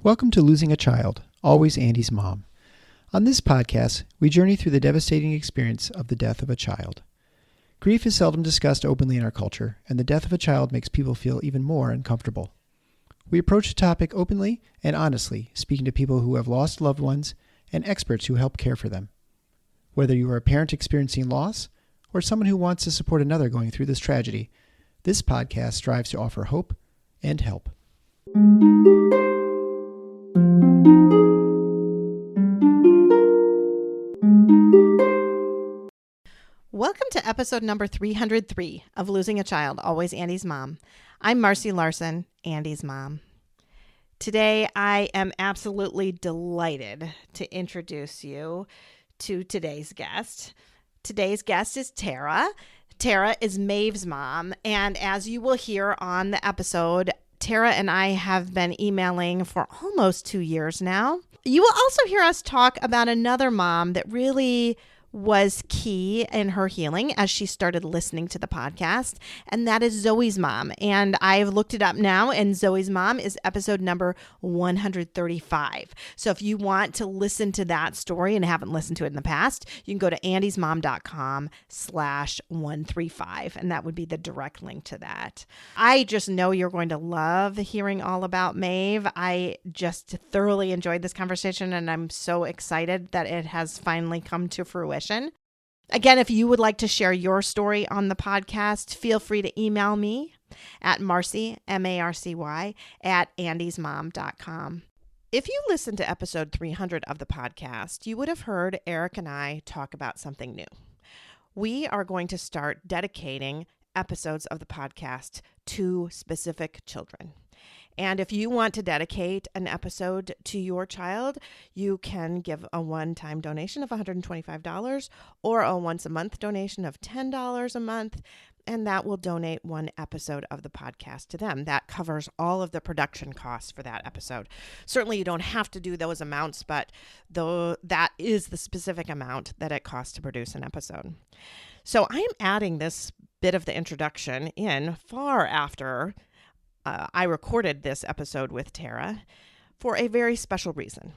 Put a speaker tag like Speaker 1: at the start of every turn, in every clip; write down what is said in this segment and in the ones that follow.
Speaker 1: Welcome to Losing a Child, Always Andy's Mom. On this podcast, we journey through the devastating experience of the death of a child. Grief is seldom discussed openly in our culture, and the death of a child makes people feel even more uncomfortable. We approach the topic openly and honestly, speaking to people who have lost loved ones and experts who help care for them. Whether you are a parent experiencing loss or someone who wants to support another going through this tragedy, this podcast strives to offer hope and help.
Speaker 2: Welcome to episode number 303 of Losing a Child, Always Andy's Mom. I'm Marcy Larson, Andy's mom. Today, I am absolutely delighted to introduce you to today's guest. Today's guest is Tarah. Tarah is Maeve's mom, and as you will hear on the episode, Tarah and I have been emailing for almost 2 years now. You will also hear us talk about another mom that really was key in her healing as she started listening to the podcast, and that is Zoe's mom. And I've looked it up now, and Zoe's mom is episode number 135. So if you want to listen to that story and haven't listened to it in the past, you can go to andysmom.com/135, and that would be the direct link to that. I just know you're going to love hearing all about Maeve. I just thoroughly enjoyed this conversation, and I'm so excited that it has finally come to fruition. Again, if you would like to share your story on the podcast, feel free to email me at Marcy, M-A-R-C-Y, at andysmom.com. If you listened to episode 300 of the podcast, you would have heard Eric and I talk about something new. We are going to start dedicating episodes of the podcast to specific children. And if you want to dedicate an episode to your child, you can give a one-time donation of $125 or a once-a-month donation of $10 a month, and that will donate one episode of the podcast to them. That covers all of the production costs for that episode. Certainly, you don't have to do those amounts, but that is the specific amount that it costs to produce an episode. So I am adding this bit of the introduction in far after I recorded this episode with Tarah for a very special reason.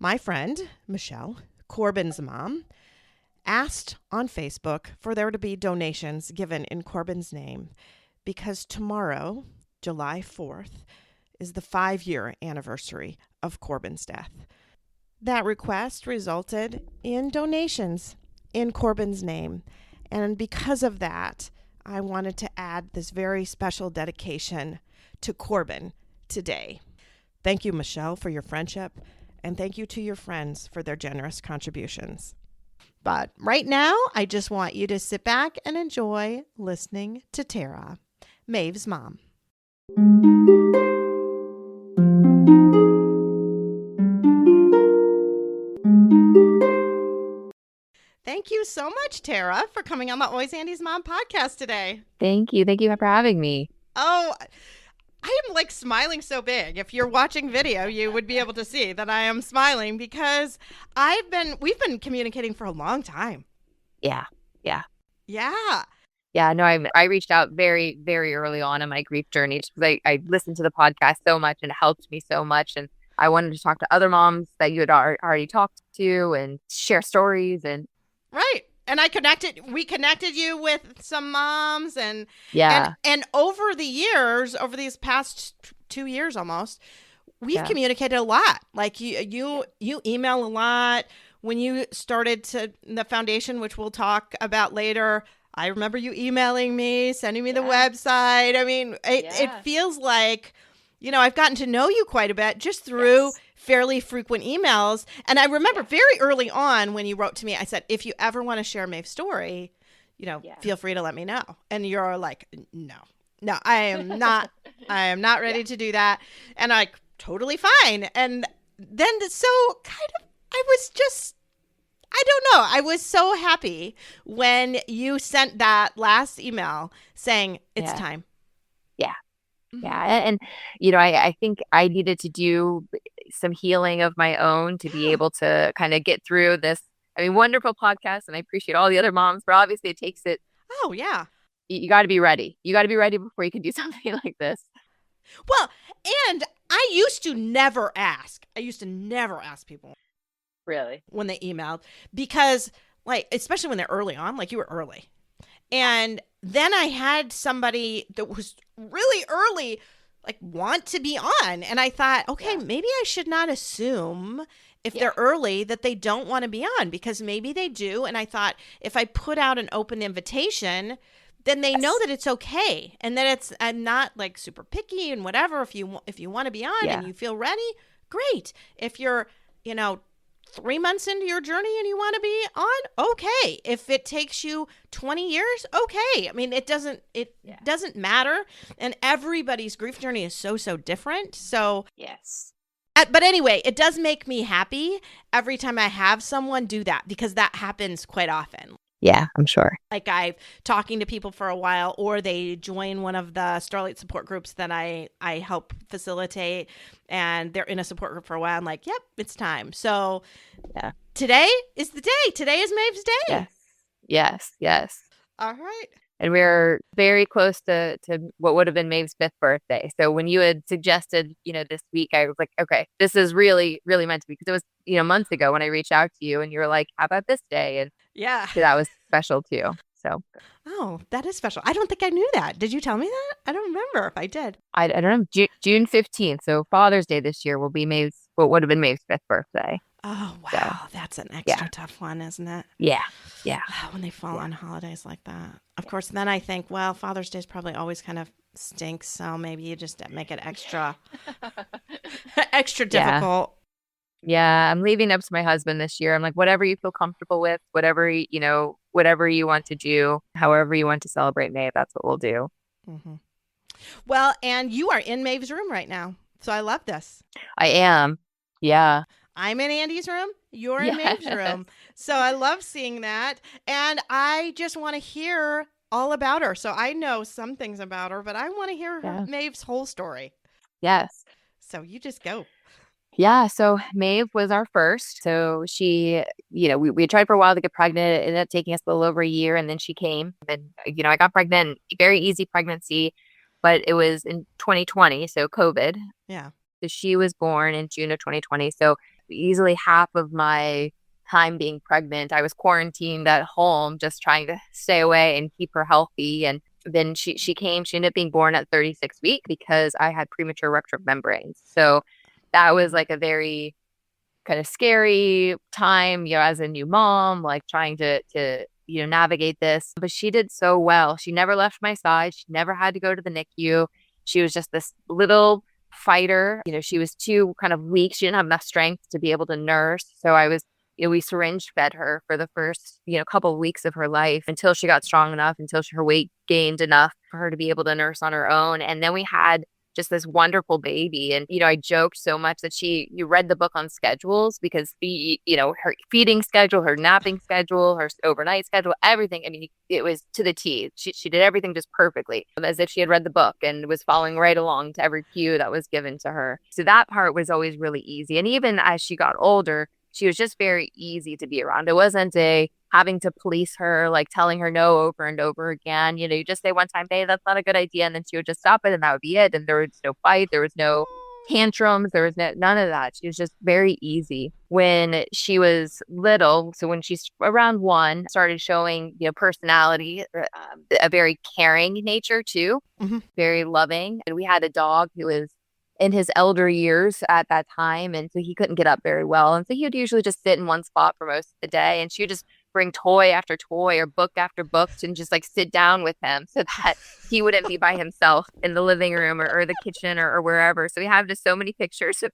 Speaker 2: My friend, Michelle, Corbin's mom, asked on Facebook for there to be donations given in Corbin's name because tomorrow, July 4th, is the 5-year anniversary of Corbin's death. That request resulted in donations in Corbin's name, and because of that, I wanted to add this very special dedication to Corbin today. Thank you, Michelle, for your friendship, and thank you to your friends for their generous contributions. But right now, I just want you to sit back and enjoy listening to Tarah, Maeve's mom. Thank you so much, Tarah, for coming on the Always Andy's Mom podcast today.
Speaker 3: Thank you. Thank you for having me.
Speaker 2: Oh, I am like smiling so big. If you're watching video, you would be able to see that I am smiling because we've been communicating for a long time.
Speaker 3: Yeah.
Speaker 2: Yeah.
Speaker 3: No, I reached out very, very early on in my grief journey just because I listened to the podcast so much and it helped me so much. And I wanted to talk to other moms that you had already talked to and share stories. And
Speaker 2: right. And we connected you with some moms and over the years, over these past 2 years almost, we've communicated a lot. Like you email a lot. When you started the foundation, which we'll talk about later, I remember you emailing me, sending me the website. I mean, it feels like, I've gotten to know you quite a bit just through fairly frequent emails. And I remember very early on when you wrote to me, I said, if you ever want to share Maeve's story, feel free to let me know. And you're like, no, I am not ready to do that. And I'm like, totally fine. And then I was so happy when you sent that last email saying it's time.
Speaker 3: Yeah. And, I think I needed to do some healing of my own to be able to kind of get through this, wonderful podcast. And I appreciate all the other moms, but obviously it takes it.
Speaker 2: Oh, yeah.
Speaker 3: You got to be ready. You got to be ready before you can do something like this.
Speaker 2: Well, and I used to never ask. I used to never ask people
Speaker 3: Really?
Speaker 2: when they emailed because, like, especially when they're early on, like you were early. And then I had somebody that was really early, like, want to be on. And I thought, okay, maybe I should not assume if they're early that they don't want to be on, because maybe they do. And I thought if I put out an open invitation, then they know that it's okay and that it's not like super picky and whatever. If you want to be on and you feel ready, great. If you're, 3 months into your journey and you want to be on, okay. If it takes you 20 years, okay. I mean, it doesn't matter. And everybody's grief journey is so different. So
Speaker 3: Yes.
Speaker 2: But anyway, it does make me happy every time I have someone do that, because that happens quite often.
Speaker 3: Yeah, I'm sure.
Speaker 2: Like I've talking to people for a while, or they join one of the Starlight support groups that I help facilitate, and they're in a support group for a while. I'm like, yep, it's time. So today is the day. Today is Maeve's day.
Speaker 3: Yes.
Speaker 2: All right.
Speaker 3: And we're very close to what would have been Maeve's 5th birthday. So when you had suggested, this week, I was like, okay, this is really, really meant to be, because it was, months ago when I reached out to you and you were like, how about this day? And so that was special too. So.
Speaker 2: Oh, that is special. I don't think I knew that. Did you tell me that? I don't remember if I did.
Speaker 3: I don't know. June 15th. So Father's Day this year will be what would have been Maeve's 5th birthday.
Speaker 2: Oh, wow.
Speaker 3: So,
Speaker 2: that's an extra tough one, isn't it?
Speaker 3: Yeah.
Speaker 2: When they fall on holidays like that. Of course, then I think, well, Father's Day is probably always kind of stinks. So maybe you just make it extra difficult.
Speaker 3: Yeah, I'm leaving up to my husband this year. I'm like, whatever you feel comfortable with, whatever you want to do, however you want to celebrate Maeve, that's what we'll do.
Speaker 2: Mm-hmm. Well, and you are in Maeve's room right now. So I love this.
Speaker 3: I am. Yeah.
Speaker 2: I'm in Andy's room. You're in Maeve's room. So I love seeing that. And I just want to hear all about her. So I know some things about her, but I want to hear Maeve's whole story.
Speaker 3: Yes.
Speaker 2: So you just go.
Speaker 3: Yeah. So Maeve was our first. So she, we tried for a while to get pregnant. It ended up taking us a little over a year. And then she came. And, I got pregnant, very easy pregnancy, but it was in 2020. So COVID.
Speaker 2: Yeah.
Speaker 3: So she was born in June of 2020. So easily half of my time being pregnant, I was quarantined at home, just trying to stay away and keep her healthy. And then she came. She ended up being born at 36 weeks because I had premature rupture of membranes. So that was like a very kind of scary time, as a new mom, like trying to navigate this. But she did so well. She never left my side. She never had to go to the NICU. She was just this little fighter. She was too kind of weak. She didn't have enough strength to be able to nurse. So we syringe fed her for the first, couple of weeks of her life until she got strong enough, until her weight gained enough for her to be able to nurse on her own. And then we had just this wonderful baby. And, I joked so much that you read the book on schedules, because her feeding schedule, her napping schedule, her overnight schedule, everything. I mean, it was to the T. She did everything just perfectly, as if she had read the book and was following right along to every cue that was given to her. So that part was always really easy. And even as she got older, she was just very easy to be around. It wasn't having to police her, like telling her no over and over again. You just say one time, hey, that's not a good idea. And then she would just stop it, and that would be it. And there was no fight. There was no tantrums. There was none of that. She was just very easy. When she was little, so when she's around 1, started showing, personality, a very caring nature too, very loving. And we had a dog who was in his elder years at that time. And so he couldn't get up very well. And so he would usually just sit in one spot for most of the day. And she would just bring toy after toy or book after book and just like sit down with him so that he wouldn't be by himself in the living room or the kitchen or wherever. So we have just so many pictures of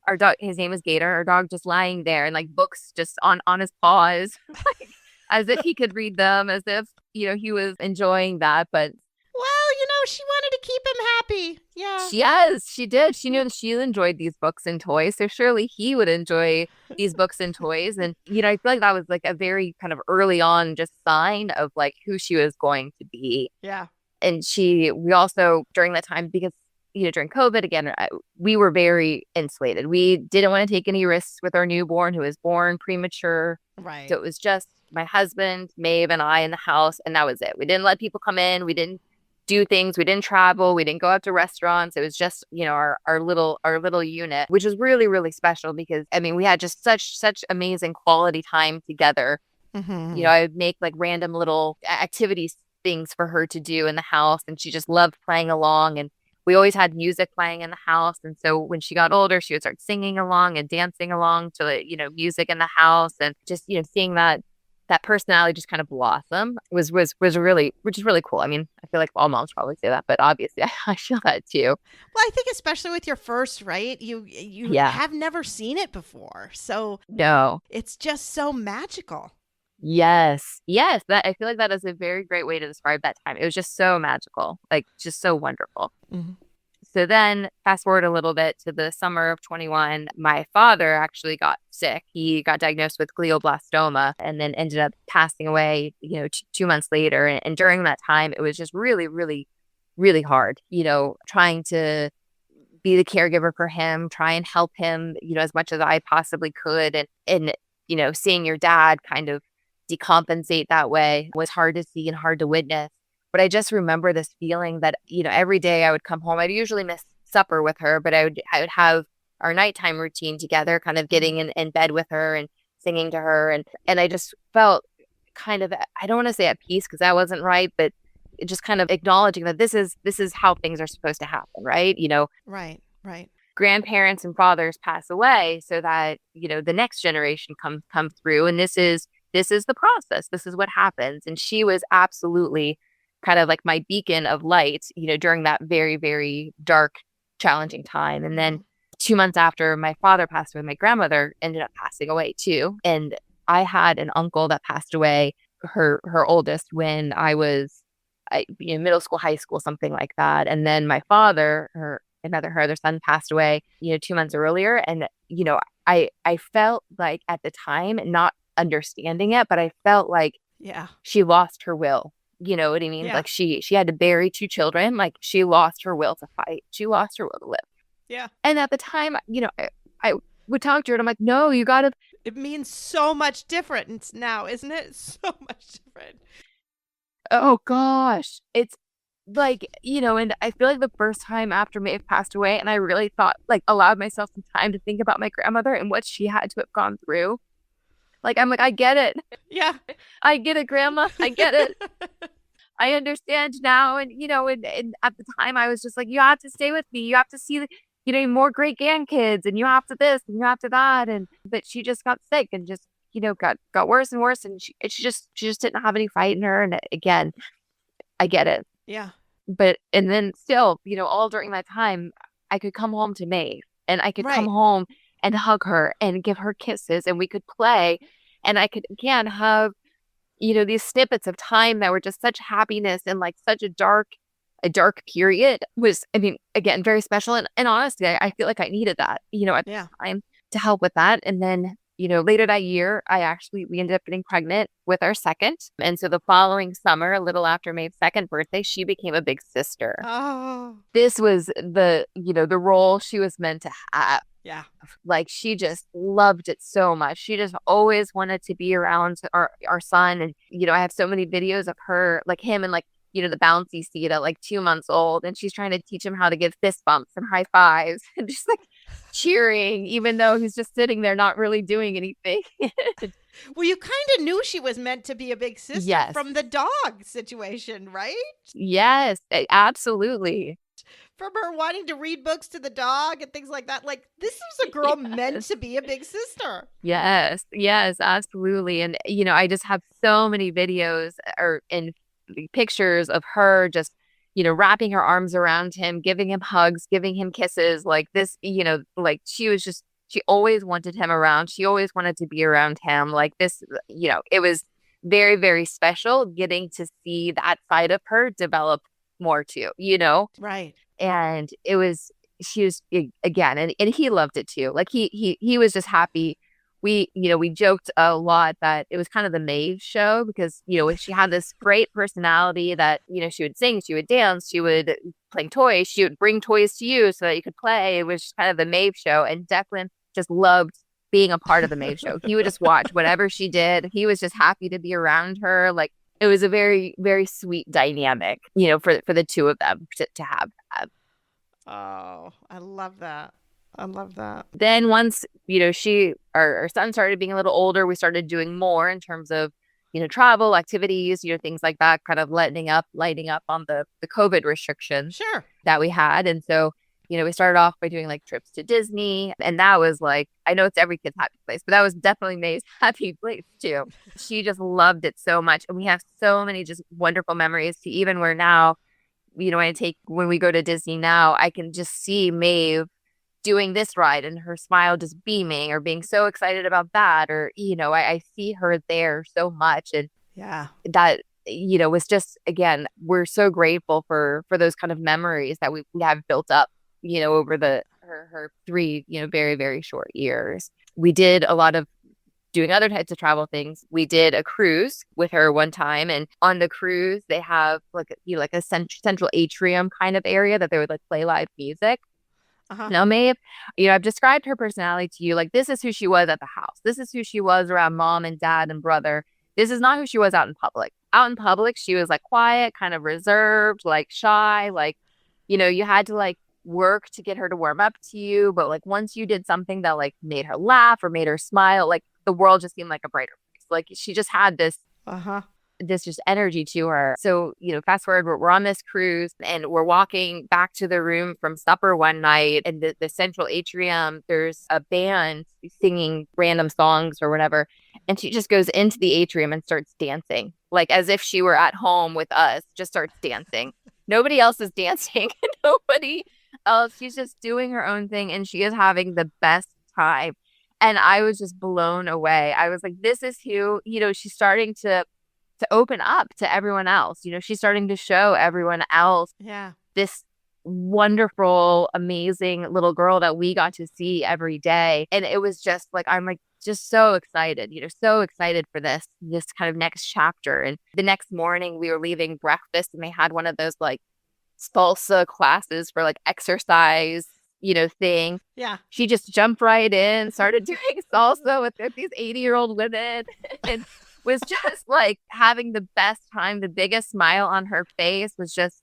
Speaker 3: our dog. His name is Gator, our dog, just lying there, and like books just on his paws, like, as if he could read them, as if, he was enjoying that. But
Speaker 2: well, she wanted to keep him happy. Yeah.
Speaker 3: Yes, she did. She knew that she enjoyed these books and toys. So surely he would enjoy these books and toys. And, I feel like that was like a very kind of early on just sign of like who she was going to be.
Speaker 2: Yeah.
Speaker 3: And we also, during that time, because, during COVID, again, we were very insulated. We didn't want to take any risks with our newborn who was born premature.
Speaker 2: Right.
Speaker 3: So it was just my husband, Maeve, and I in the house. And that was it. We didn't let people come in. We didn't do things. We didn't travel. We didn't go out to restaurants. It was just, our little unit, which was really, really special because, I mean, we had just such amazing quality time together.
Speaker 2: Mm-hmm.
Speaker 3: I would make like random little activities, things for her to do in the house. And she just loved playing along. And we always had music playing in the house. And so when she got older, she would start singing along and dancing along to, music in the house. And just, seeing that personality just kind of blossom was really, which is really cool. I mean, I feel like all moms probably say that, but obviously I feel that too.
Speaker 2: Well, I think especially with your first, right? You have never seen it before. So
Speaker 3: no,
Speaker 2: it's just so magical.
Speaker 3: Yes. That I feel like that is a very great way to describe that time. It was just so magical, like just so wonderful.
Speaker 2: Mm-hmm.
Speaker 3: So then fast forward a little bit to the summer of 21, my father actually got sick. He got diagnosed with glioblastoma and then ended up passing away, 2 months later. And during that time, it was just really, really, really hard, trying to be the caregiver for him, try and help him, as much as I possibly could. And seeing your dad kind of decompensate that way was hard to see and hard to witness. But I just remember this feeling that, every day I would come home. I'd usually miss supper with her, but I would have our nighttime routine together, kind of getting in bed with her and singing to her. And I just felt kind of, I don't want to say at peace because that wasn't right, but just kind of acknowledging that this is how things are supposed to happen, right?
Speaker 2: Right.
Speaker 3: Grandparents and fathers pass away so that, the next generation come through. And this is the process. This is what happens. And she was absolutely kind of like my beacon of light, during that very, very dark, challenging time. And then 2 months after my father passed away, my grandmother ended up passing away too. And I had an uncle that passed away, her oldest, when I was middle school, high school, something like that. And then my father, her other son, passed away, 2 months earlier. And, I felt like at the time, not understanding it, but I felt like she lost her will. You know what I mean?
Speaker 2: Yeah.
Speaker 3: Like she had to bury 2 children. Like she lost her will to fight. She lost her will to live.
Speaker 2: Yeah.
Speaker 3: And at the time, I would talk to her and I'm like, no, you got to.
Speaker 2: It means so much different now, isn't it? So much different.
Speaker 3: Oh gosh. It's like, and I feel like the first time after Maeve passed away, and I really thought, like, allowed myself some time to think about my grandmother and what she had to have gone through. Like, I'm like, I get it.
Speaker 2: Yeah.
Speaker 3: I get it, Grandma. I get it. I understand now. And, and at the time I was just like, you have to stay with me. You have to see, more great grandkids, and you have to this and you have to that. But she just got sick and just, got worse and worse. And she just didn't have any fight in her. And again, I get it.
Speaker 2: Yeah.
Speaker 3: But, and then still, all during that time, I could come home to Maeve and I could come home and hug her and give her kisses, and we could play. And I could, again, have, these snippets of time that were just such happiness, and like such a dark period was, I mean, again, very special. And honestly, I feel like I needed that, at the time to help with that. And then, later that year, we ended up getting pregnant with our second. And so the following summer, a little after Maeve's second birthday, she became a big sister.
Speaker 2: Oh.
Speaker 3: This was the role she was meant to have.
Speaker 2: Yeah.
Speaker 3: Like she just loved it so much. She just always wanted to be around our son. And, I have so many videos of her, like him and like, the bouncy seat at like 2 months old. And she's trying to teach him how to give fist bumps and high fives and just like cheering, even though he's just sitting there not really doing anything.
Speaker 2: Well, you kind of knew she was meant to be a big sister from the dog situation, right?
Speaker 3: Yes, absolutely.
Speaker 2: From her wanting to read books to the dog and things like that. Like, this was a girl meant to be a big sister.
Speaker 3: Yes, absolutely. And, I just have so many videos and pictures of her just, wrapping her arms around him, giving him hugs, giving him kisses. Like this, like she always wanted him around. She always wanted to be around him. Like this, it was very, very special getting to see that side of her develop more too,
Speaker 2: Right.
Speaker 3: And she was, again, and he loved it too. Like he was just happy. We joked a lot that it was kind of the Maeve show because, she had this great personality that, she would sing, she would dance, she would play toys, she would bring toys to you so that you could play. It was just kind of the Maeve show. And Declan just loved being a part of the Maeve show. He would just watch whatever she did. He was just happy to be around her. Like it was a very, very sweet dynamic, for the two of them to have that.
Speaker 2: Oh, I love that. I love that.
Speaker 3: Then once, our son started being a little older, we started doing more in terms of, travel, activities, things like that, kind of lighting up on the COVID restrictions
Speaker 2: Sure.
Speaker 3: that we had. And so, we started off by doing like trips to Disney. And that was like, I know it's every kid's happy place, but that was definitely May's happy place too. She just loved it so much. And we have so many just wonderful memories to even where now, when we go to Disney now, I can just see Maeve doing this ride and her smile just beaming or being so excited about that. Or, I see her there so much. And
Speaker 2: yeah,
Speaker 3: that, was just, again, we're so grateful for those kind of memories that we have built up, over her 3, very, very short years. We did a lot of doing other types of travel things. We did a cruise with her one time, and on the cruise they have like a central atrium kind of area that they would like play live music. Now, Maeve, I've described her personality to you. Like, this is who she was at the house. This is who she was around mom and dad and brother. This is not who she was out in public. Out in public, she was like quiet, kind of reserved, like shy, like, you had to like work to get her to warm up to you. But like once you did something that like made her laugh or made her smile, like the world just seemed like a brighter place. Like she just had this this just energy to her. So, fast forward, we're on this cruise and we're walking back to the room from supper one night, and the central atrium, there's a band singing random songs or whatever. And she just goes into the atrium and starts dancing, like as if she were at home with us, just starts dancing. Nobody else is dancing. Nobody else. She's just doing her own thing, and she is having the best time. And I was just blown away. I was like, this is who, she's starting to open up to everyone else. She's starting to show everyone else this wonderful, amazing little girl that we got to see every day. And it was just like, I'm like, just so excited, so excited for this kind of next chapter. And the next morning we were leaving breakfast, and they had one of those like salsa classes for like exercise, thing.
Speaker 2: Yeah.
Speaker 3: She just jumped right in, started doing salsa with these 80-year-old women, and was just like having the best time. The biggest smile on her face, was just,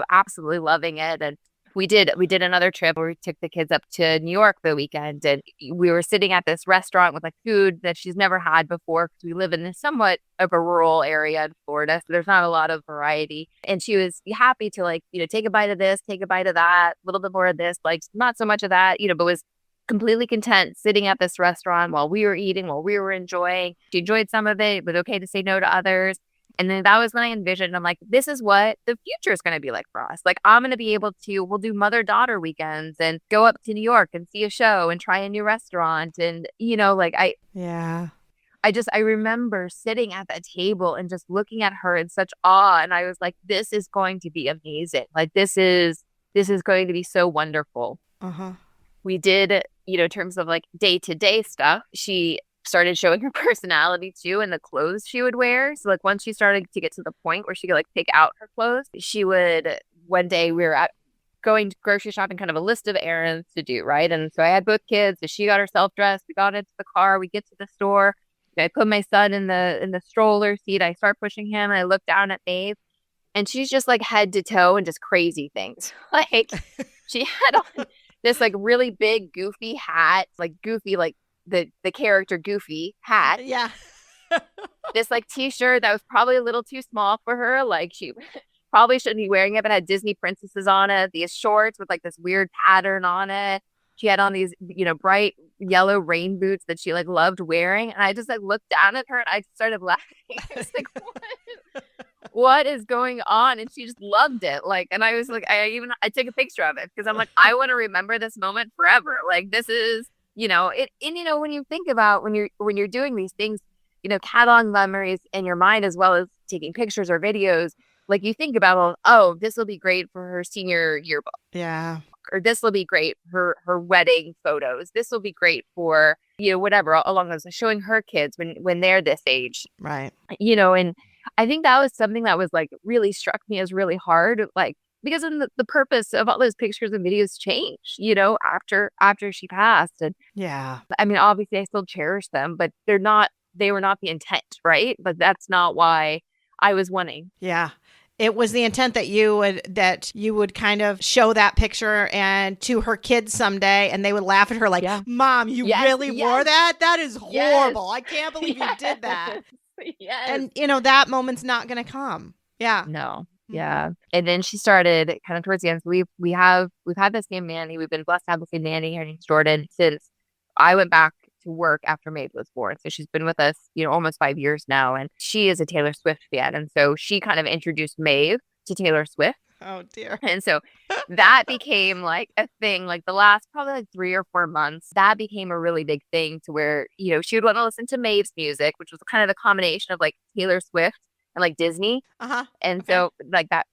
Speaker 3: absolutely loving it. And we did another trip where we took the kids up to New York the weekend, and we were sitting at this restaurant with like food that she's never had before, because we live in somewhat of a rural area in Florida, so there's not a lot of variety. And she was happy to like, take a bite of this, take a bite of that, a little bit more of this, like not so much of that, but was completely content sitting at this restaurant while we were eating, while we were enjoying. She enjoyed some of it, but okay to say no to others. And then that was when I envisioned, I'm like, this is what the future is going to be like for us. Like, I'm going to be able to, we'll do mother-daughter weekends and go up to New York and see a show and try a new restaurant. And, I remember sitting at that table and just looking at her in such awe. And I was like, this is going to be amazing. Like, this is going to be so wonderful. We did, in terms of like day-to-day stuff, she started showing her personality too, and the clothes she would wear. So like once she started to get to the point where she could like pick out her clothes, she would, one day we were going to grocery shopping, kind of a list of errands to do, right? And so I had both kids, so she got herself dressed, we got into the car, we get to the store, I put my son in the stroller seat, I start pushing him, and I look down at Maeve, and she's just like head to toe and just crazy things. Like she had on this like really big goofy hat, like goofy, like the character Goofy hat.
Speaker 2: Yeah.
Speaker 3: This like t-shirt that was probably a little too small for her. Like she probably shouldn't be wearing it, but had Disney princesses on it. These shorts with like this weird pattern on it. She had on these, bright yellow rain boots that she like loved wearing. And I just like looked down at her and I started laughing. I was like, what is going on? And she just loved it. Like, and I was like, I took a picture of it because I'm like, I want to remember this moment forever. Like, this is, when you think about when you're doing these things, catalog memories in your mind, as well as taking pictures or videos, like you think about, oh, this will be great for her senior yearbook.
Speaker 2: Yeah.
Speaker 3: Or this will be great for her wedding photos. This will be great for, whatever, along those, showing her kids when they're this age.
Speaker 2: Right.
Speaker 3: And I think that was something that was like really struck me as really hard, like, because then the purpose of all those pictures and videos changed, after she passed. And
Speaker 2: yeah,
Speaker 3: I mean, obviously I still cherish them, but they were not the intent, right? But that's not why I was wanting.
Speaker 2: Yeah. It was the intent that you would kind of show that picture and to her kids someday, and they would laugh at her like,
Speaker 3: Yeah.
Speaker 2: Mom, you really wore that? That is horrible. I can't believe you did that.
Speaker 3: Yes.
Speaker 2: And that moment's not going to come. Yeah.
Speaker 3: No. Yeah. And then she started kind of towards the end. So we've had this same nanny. We've been blessed to have the same nanny. Her name's Jordan, since I went back to work after Maeve was born. So she's been with us, almost 5 years now. And she is a Taylor Swift fan. And so she kind of introduced Maeve to Taylor Swift.
Speaker 2: Oh dear.
Speaker 3: And so that became like a thing, like the last probably like 3 or 4 months. That became a really big thing to where, she would want to listen to Maeve's music, which was kind of the combination of like Taylor Swift and like Disney. And so like that,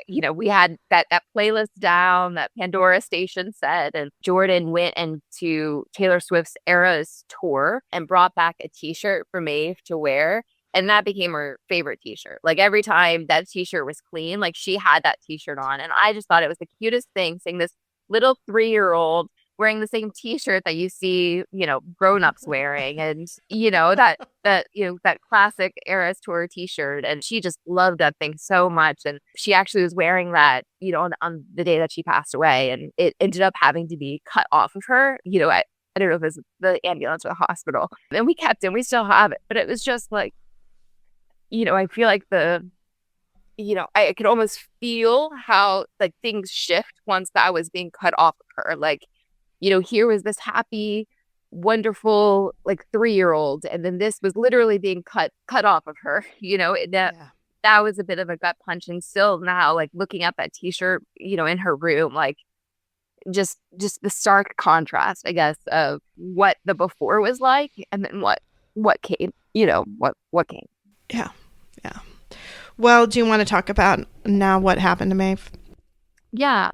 Speaker 3: we had that playlist down, that Pandora station set, and Jordan went into Taylor Swift's Eras tour and brought back a t-shirt for Maeve to wear. And that became her favorite t-shirt. Like every time that t-shirt was clean, like she had that t-shirt on. And I just thought it was the cutest thing, seeing this little 3-year-old wearing the same t-shirt that you see, grown-ups wearing, and that classic Eras tour t-shirt. And she just loved that thing so much. And she actually was wearing that, on the day that she passed away, and it ended up having to be cut off of her. I don't know if it was the ambulance or the hospital. And we kept it, and we still have it. But it was just like, I feel like I could almost feel how like things shift once that was being cut off of her. Like, here was this happy, wonderful, like 3-year-old, and then this was literally being cut off of her. That was a bit of a gut punch. And still now, like looking at that t-shirt, in her room, like just the stark contrast, I guess, of what the before was like, and then what came, what came.
Speaker 2: Yeah. Yeah. Well, do you want to talk about now what happened to Maeve?
Speaker 3: Yeah.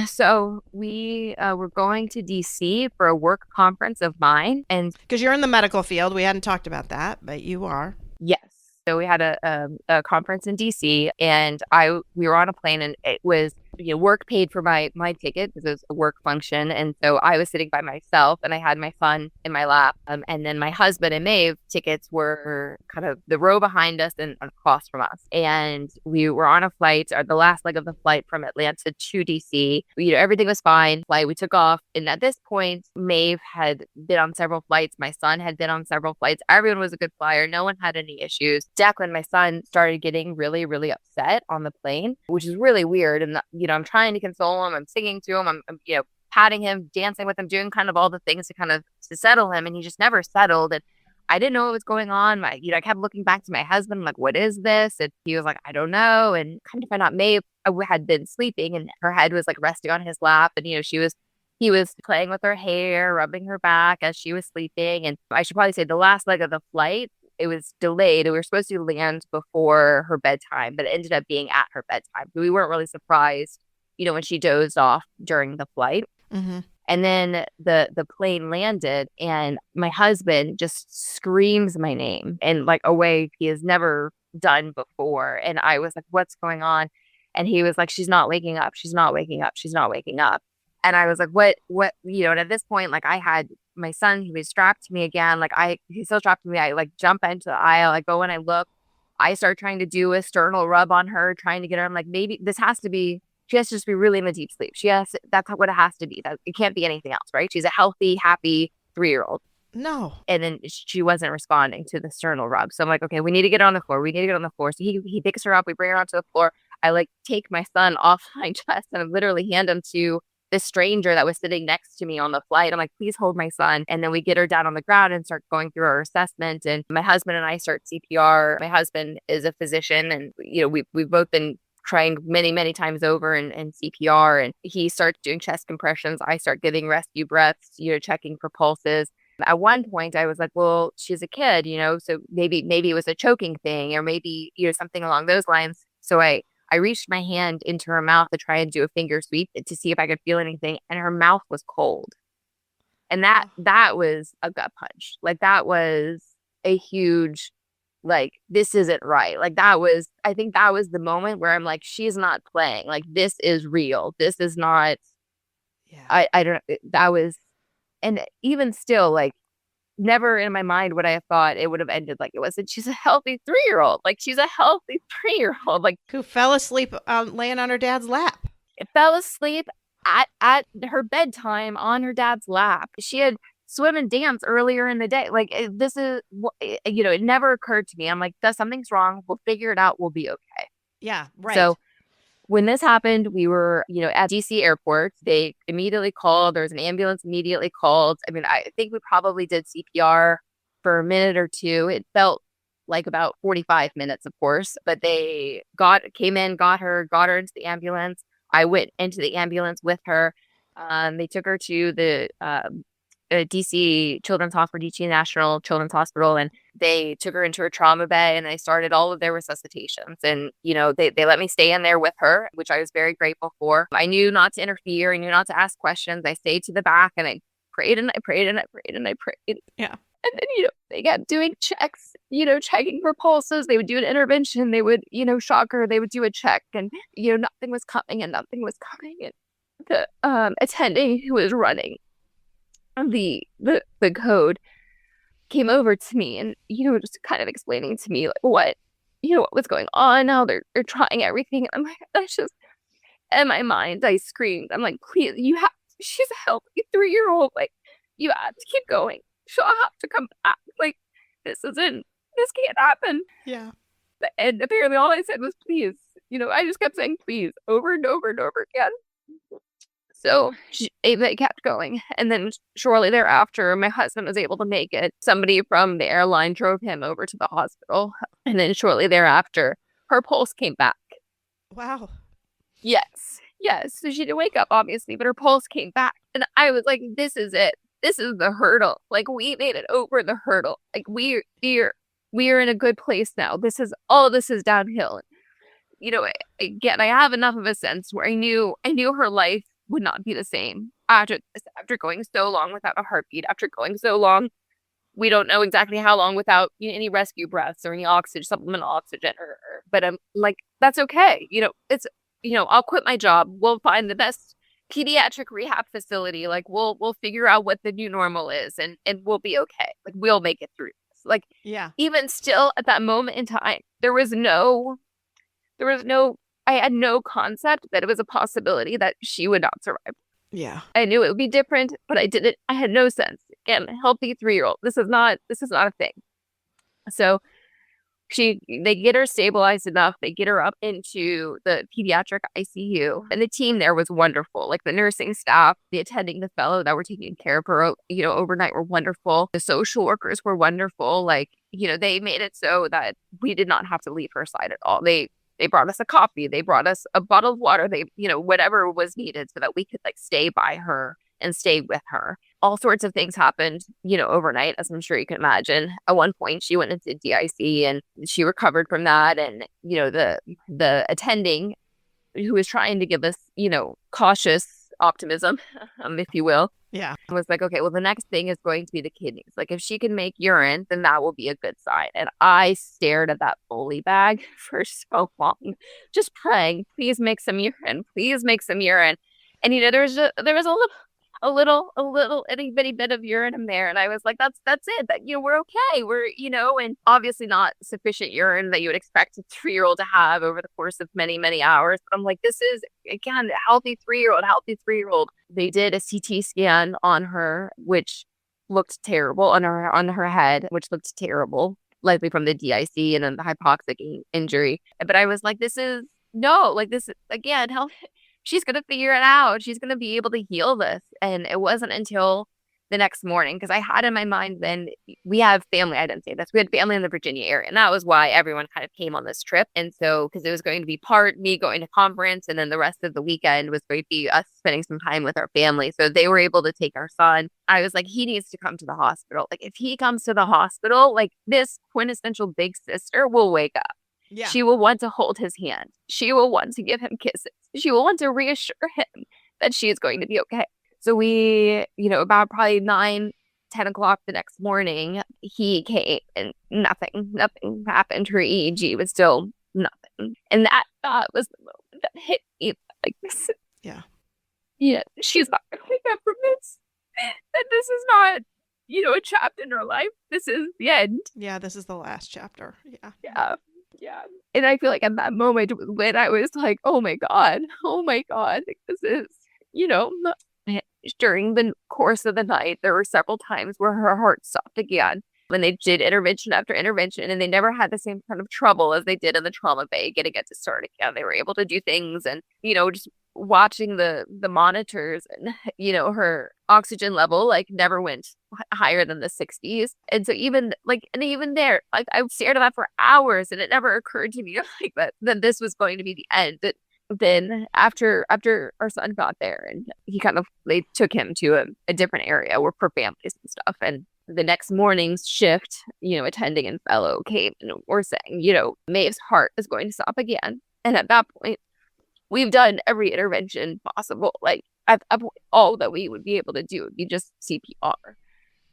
Speaker 3: So we were going to DC for a work conference of mine, and
Speaker 2: because you're in the medical field, we hadn't talked about that, but you are.
Speaker 3: Yes. So we had a conference in DC, and we were on a plane, and it was work paid for my ticket because it was a work function. And so I was sitting by myself, and I had my son in my lap. And then my husband and Maeve tickets were kind of the row behind us and across from us. And we were on a flight, or the last leg of the flight from Atlanta to DC. Everything was fine. We took off. And at this point, Maeve had been on several flights. My son had been on several flights. Everyone was a good flyer. No one had any issues. Declan, my son, started getting really, really upset on the plane, which is really weird. And, I'm trying to console him. I'm singing to him. I'm patting him, dancing with him, doing kind of all the things to settle him. And he just never settled. And I didn't know what was going on. I kept looking back to my husband, like, what is this? And he was like, I don't know. And kind of find out Maeve had been sleeping, and her head was like resting on his lap. And, he was playing with her hair, rubbing her back as she was sleeping. And I should probably say the last leg of the flight, it was delayed. We were supposed to land before her bedtime, but it ended up being at her bedtime. We weren't really surprised, when she dozed off during the flight.
Speaker 2: Mm-hmm.
Speaker 3: And then the plane landed, and my husband just screams my name in like a way he has never done before. And I was like, what's going on? And he was like, she's not waking up. She's not waking up. She's not waking up. And I was like, what, and at this point, like I had my son, he was strapped to me again. Like he's still strapped to me. I like jump into the aisle. I go and I look, I start trying to do a sternal rub on her, trying to get her. I'm like, maybe she has to just be really in a deep sleep. That's what it has to be. It can't be anything else, right? She's a healthy, happy 3-year-old.
Speaker 2: No.
Speaker 3: And then she wasn't responding to the sternal rub. So I'm like, okay, we need to get her on the floor. So he picks her up. We bring her onto the floor. I like take my son off my chest and I literally hand him to this stranger that was sitting next to me on the flight. I'm like, please hold my son. And then we get her down on the ground and start going through our assessment. And my husband and I start CPR. My husband is a physician, and we've both been trying many, many times over and CPR. And he starts doing chest compressions. I start giving rescue breaths, checking for pulses. At one point, I was like, well, she's a kid, so maybe it was a choking thing, or maybe, something along those lines. So I reached my hand into her mouth to try and do a finger sweep to see if I could feel anything. And her mouth was cold. And that was a gut punch. Like that was a huge, like, this isn't right. Like I think that was the moment where I'm like, she's not playing. Like, this is real. This is not,
Speaker 2: yeah.
Speaker 3: I don't, that was, and even still, like, never in my mind would I have thought it would have ended like it was. And she's a healthy 3-year-old. Like, she's a healthy 3-year-old. Like,
Speaker 2: who fell asleep laying on her dad's lap.
Speaker 3: fell asleep at her bedtime on her dad's lap. She had swim and dance earlier in the day. Like, this is, it never occurred to me. I'm like, something's wrong. We'll figure it out. We'll be okay.
Speaker 2: Yeah, right.
Speaker 3: So when this happened, we were, at DC airport. They immediately called. There was an ambulance immediately called. I mean, I think we probably did CPR for a minute or two. It felt like about 45 minutes, of course, but they came in, got her into the ambulance. I went into the ambulance with her. They took her to the DC Children's Hospital, DC National Children's Hospital, and they took her into her trauma bay, and they started all of their resuscitations. And, they let me stay in there with her, which I was very grateful for. I knew not to interfere. I knew not to ask questions. I stayed to the back, and I prayed and I prayed and I prayed and I prayed.
Speaker 2: Yeah.
Speaker 3: And then, they kept doing checks, checking for pulses. They would do an intervention. They would, shock her. They would do a check, and, nothing was coming and nothing was coming. And the attending who was running the code came over to me and, just kind of explaining to me, like, what was going on, how they're trying everything. And I'm like, that's just, in my mind, I screamed. I'm like, please, she's a healthy 3-year-old. Like, you have to keep going. She'll have to come back. Like, this can't happen.
Speaker 2: Yeah.
Speaker 3: And apparently all I said was, please. I just kept saying, please, over and over and over again. So they kept going. And then shortly thereafter, my husband was able to make it. Somebody from the airline drove him over to the hospital. And then shortly thereafter, her pulse came back.
Speaker 2: Wow.
Speaker 3: Yes. So she didn't wake up, obviously, but her pulse came back. And I was like, this is it. This is the hurdle. Like, we made it over the hurdle. Like, we're in a good place now. This is downhill. Again, I have enough of a sense where I knew her life would not be the same after going so long without a heartbeat, after going so long, we don't know exactly how long, without any rescue breaths or any supplemental oxygen, but I'm like, that's okay. It's, I'll quit my job. We'll find the best pediatric rehab facility. Like, we'll figure out what the new normal is, and we'll be okay. Like, we'll make it through this. Like,
Speaker 2: yeah.
Speaker 3: Even still at that moment in time, I had no concept that it was a possibility that she would not survive.
Speaker 2: Yeah.
Speaker 3: I knew it would be different, but I had no sense. Again, healthy 3-year-old. This is not a thing. So they get her stabilized enough. They get her up into the pediatric ICU, and the team there was wonderful. Like, the nursing staff, the attending, the fellow that were taking care of her, overnight, were wonderful. The social workers were wonderful. Like, they made it so that we did not have to leave her side at all. They brought us a coffee. They brought us a bottle of water. They, whatever was needed so that we could, like, stay by her and stay with her. All sorts of things happened, overnight, as I'm sure you can imagine. At one point, she went into DIC and she recovered from that. And, the attending, who was trying to give us, cautious optimism, if you will.
Speaker 2: Yeah.
Speaker 3: Was like, okay, well, the next thing is going to be the kidneys. Like, if she can make urine, then that will be a good sign. And I stared at that Foley bag for so long, just praying, please make some urine. Please make some urine. And, there was a little itty bitty bit of urine in there. And I was like, that's it. That, we're okay. We're, and obviously not sufficient urine that you would expect a 3-year-old to have over the course of many, many hours. But I'm like, this is, again, a healthy 3-year-old. They did a CT scan on her, which looked terrible, on her head, which looked terrible, likely from the DIC and then the hypoxic injury. But I was like, this, again, health. She's going to figure it out. She's going to be able to heal this. And it wasn't until the next morning, because I had in my mind then, we have family, I didn't say this, we had family in the Virginia area. And that was why everyone kind of came on this trip. And so, because it was going to be part me going to conference, and then the rest of the weekend was going to be us spending some time with our family. So they were able to take our son. I was like, he needs to come to the hospital. Like, if he comes to the hospital, like, this quintessential big sister will wake up.
Speaker 2: Yeah.
Speaker 3: She will want to hold his hand. She will want to give him kisses. She will want to reassure him that she is going to be okay. So we, about probably 9, 10 o'clock the next morning, he came and nothing happened. Her EEG was still nothing. And that was the moment that hit me like this.
Speaker 2: Yeah.
Speaker 3: Yeah, she's not going to wake up from this. That this is not, a chapter in her life. This is the end.
Speaker 2: Yeah, this is the last chapter. Yeah.
Speaker 3: Yeah. Yeah. And I feel like at that moment when I was like, oh my God, this is, during the course of the night, there were several times where her heart stopped again. When they did intervention after intervention, and they never had the same kind of trouble as they did in the trauma bay getting it to start again. They were able to do things, and just watching the monitors, and her oxygen level like never went higher than the 60s. And so even there, like I stared at that for hours, and it never occurred to me like that this was going to be the end. That then after our son got there, and they took him to a different area for families and stuff, and the next morning's shift, attending and fellow came and were saying, Maeve's heart is going to stop again. And at that point, we've done every intervention possible. Like at that point, all that we would be able to do would be just CPR.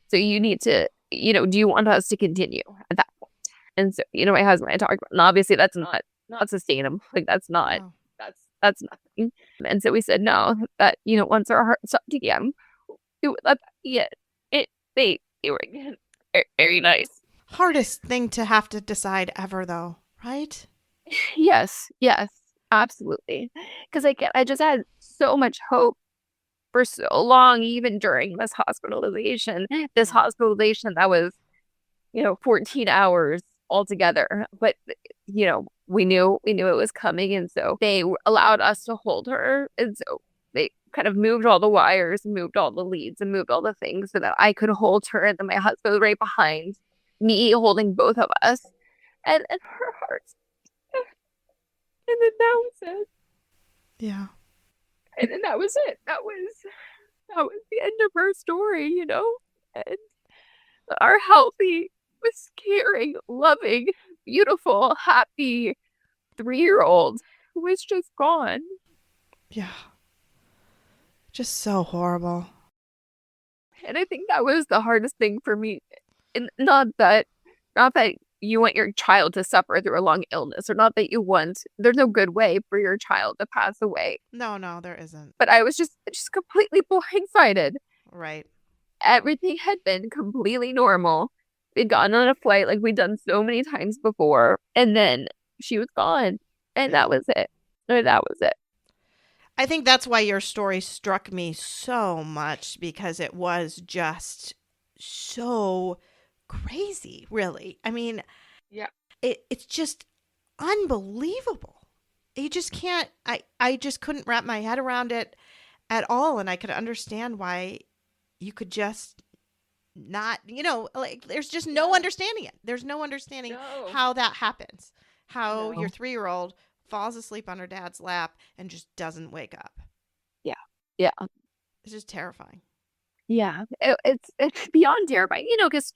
Speaker 3: So you need to, do you want us to continue at that point? And so, my husband and I talked about, and obviously that's not sustainable. Like that's not, that's nothing. And so we said, no, that, once our heart stopped again, we would let that be it. They were very nice.
Speaker 2: Hardest thing to have to decide ever, though, right?
Speaker 3: Yes, absolutely. Because I just had so much hope for so long, even during this hospitalization. This hospitalization that was, 14 hours altogether. But, we knew it was coming. And so they allowed us to hold her. And so they kind of moved all the wires, moved all the leads, and moved all the things so that I could hold her. And then my husband was right behind me, holding both of us. And her heart. And then that was it.
Speaker 2: Yeah.
Speaker 3: And then that was it. That was the end of her story, And our healthy, was caring, loving, beautiful, happy 3-year-old was just gone.
Speaker 2: Yeah. Just so horrible.
Speaker 3: And I think that was the hardest thing for me. And not that you want your child to suffer through a long illness, or not that there's no good way for your child to pass away.
Speaker 2: No, there isn't.
Speaker 3: But I was just completely blindsided.
Speaker 2: Right.
Speaker 3: Everything had been completely normal. We'd gotten on a flight like we'd done so many times before. And then she was gone. And that was it.
Speaker 2: I think that's why your story struck me so much, because it was just so crazy, really. I mean,
Speaker 3: yeah,
Speaker 2: it's just unbelievable. You just can't, I just couldn't wrap my head around it at all. And I could understand why you could just not, like there's just no understanding it. There's no understanding how that happens, how your 3-year-old falls asleep on her dad's lap and just doesn't wake up.
Speaker 3: Yeah.
Speaker 2: It's just terrifying.
Speaker 3: Yeah. It's beyond terrifying, because,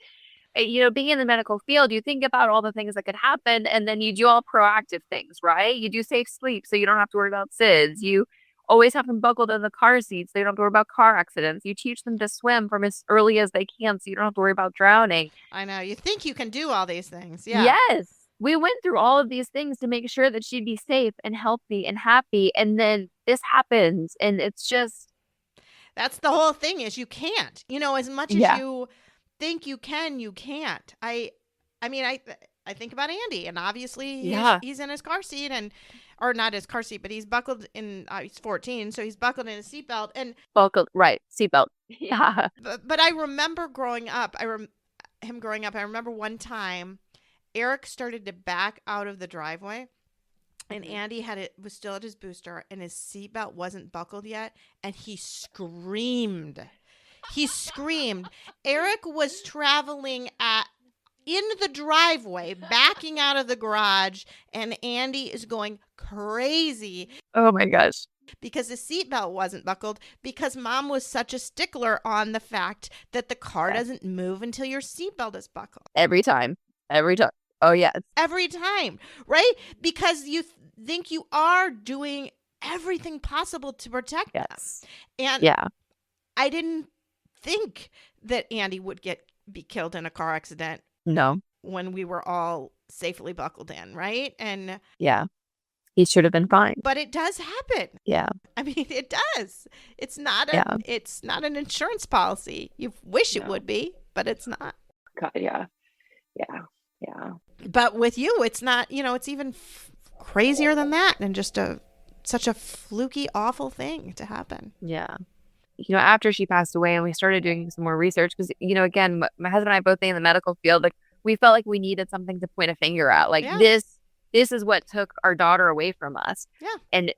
Speaker 3: being in the medical field, you think about all the things that could happen, and then you do all proactive things, right? You do safe sleep, so you don't have to worry about SIDS. You always have them buckled in the car seats, so you don't have to worry about car accidents. You teach them to swim from as early as they can, so you don't have to worry about drowning.
Speaker 2: I know. You think you can do all these things. Yeah.
Speaker 3: Yes. We went through all of these things to make sure that she'd be safe and healthy and happy. And then this happens. And it's just.
Speaker 2: That's the whole thing, is you can't. As much as you think you can, you can't. I mean, I think about Andy, and obviously he's in his car seat, or not his car seat, but he's buckled in, he's 14, so he's buckled in his seatbelt. And
Speaker 3: buckled, right, seatbelt. Yeah.
Speaker 2: But I remember growing up, I remember one time, Eric started to back out of the driveway, and Andy was still at his booster, and his seatbelt wasn't buckled yet, and he screamed. Eric was traveling in the driveway, backing out of the garage, and Andy is going crazy.
Speaker 3: Oh my gosh.
Speaker 2: Because the seatbelt wasn't buckled, because Mom was such a stickler on the fact that the car doesn't move until your seatbelt is buckled.
Speaker 3: Every time. Oh, yes.
Speaker 2: Every time, right? Because you think you are doing everything possible to protect them. And I didn't think that Andy would be killed in a car accident.
Speaker 3: No.
Speaker 2: When we were all safely buckled in, right? And
Speaker 3: he should have been fine.
Speaker 2: But it does happen.
Speaker 3: Yeah.
Speaker 2: I mean, it does. It's not an insurance policy. You wish it would be. but it's not.
Speaker 3: God, yeah. Yeah. Yeah.
Speaker 2: But with you, it's not, it's even crazier than that, and just such a fluky, awful thing to happen.
Speaker 3: Yeah. After she passed away and we started doing some more research, because, again, my husband and I both being in the medical field, like we felt like we needed something to point a finger at. Like this is what took our daughter away from us.
Speaker 2: Yeah.
Speaker 3: And,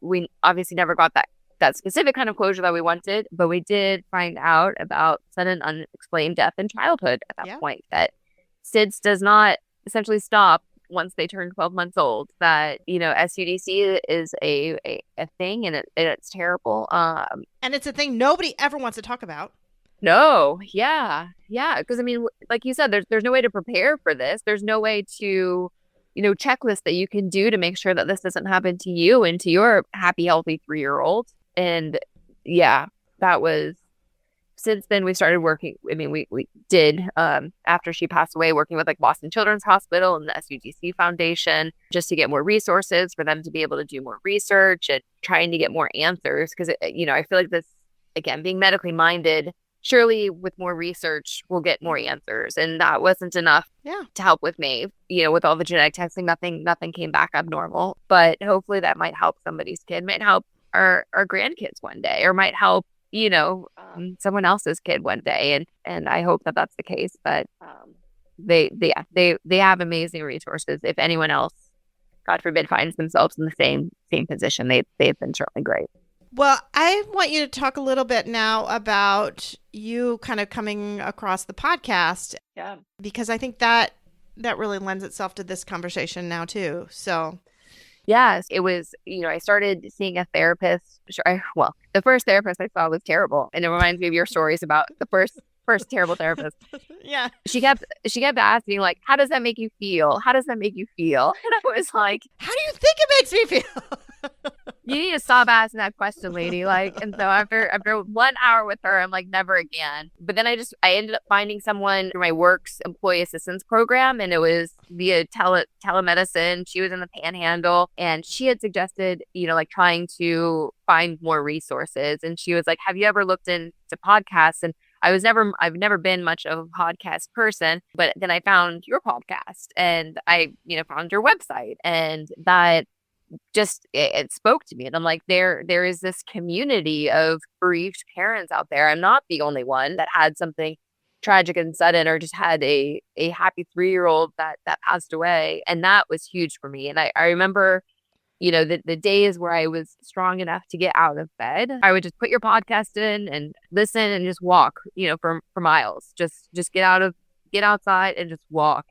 Speaker 3: we obviously never got that specific kind of closure that we wanted, but we did find out about sudden unexplained death in childhood at that point, that SIDS does not essentially stop once they turn 12 months old, that, SUDC is a thing, and it's terrible.
Speaker 2: And it's a thing nobody ever wants to talk about.
Speaker 3: No. Yeah. Yeah. Because, I mean, like you said, there's no way to prepare for this. There's no way to, checklist that you can do to make sure that this doesn't happen to you and to your happy, healthy 3-year-old. And yeah, that was, since then we started working. I mean, we did, after she passed away, working with like Boston Children's Hospital and the SUDC Foundation, just to get more resources for them to be able to do more research and trying to get more answers. Because, I feel like this, again, being medically minded, surely with more research, we'll get more answers. And that wasn't enough to help with Maeve. With all the genetic testing, nothing came back abnormal. But hopefully that might help somebody's kid, might help our grandkids one day, or might help, someone else's kid one day. And I hope that that's the case. But they have amazing resources. If anyone else, God forbid, finds themselves in the same position, they've been certainly great.
Speaker 2: Well, I want you to talk a little bit now about you kind of coming across the podcast.
Speaker 3: Yeah.
Speaker 2: Because I think that really lends itself to this conversation now too. So
Speaker 3: yes, it was, I started seeing a therapist. The first therapist I saw was terrible. And it reminds me of your stories about the first terrible therapist.
Speaker 2: Yeah.
Speaker 3: She kept asking, like, how does that make you feel? How does that make you feel? And I was like,
Speaker 2: how do you think it makes me feel?
Speaker 3: You need to stop asking that question, lady. Like, and so after 1 hour with her, I'm like, never again. But then I ended up finding someone through my work's employee assistance program, and it was via telemedicine. She was in the Panhandle, and she had suggested, like trying to find more resources. And she was like, have you ever looked into podcasts? And I've never been much of a podcast person, but then I found your podcast, and I, found your website, and that just it spoke to me. And I'm like, there is this community of bereaved parents out there. I'm not the only one that had something tragic and sudden, or just had a happy 3-year-old that passed away. And that was huge for me. And I remember, the days where I was strong enough to get out of bed, I would just put your podcast in and listen and just walk, for miles, just get outside and just walk.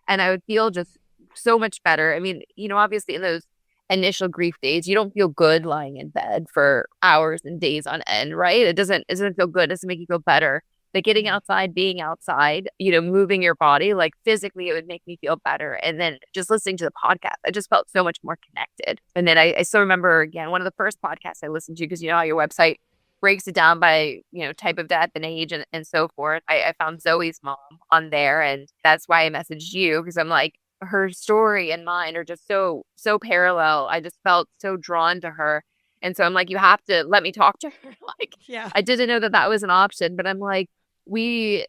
Speaker 3: And I would feel just so much better. I mean, obviously in those initial grief days, you don't feel good lying in bed for hours and days on end, right? It doesn't feel good. It doesn't make you feel better. But getting outside, being outside, moving your body, like physically, it would make me feel better. And then just listening to the podcast, I just felt so much more connected. And then I still remember, again, one of the first podcasts I listened to, because how your website breaks it down by, type of death and age and so forth. I found Zoe's mom on there, and that's why I messaged you, because I'm like, her story and mine are just so parallel. I just felt so drawn to her. And so I'm like, you have to let me talk to her. Like,
Speaker 2: yeah.
Speaker 3: I didn't know that was an option, but I'm like, she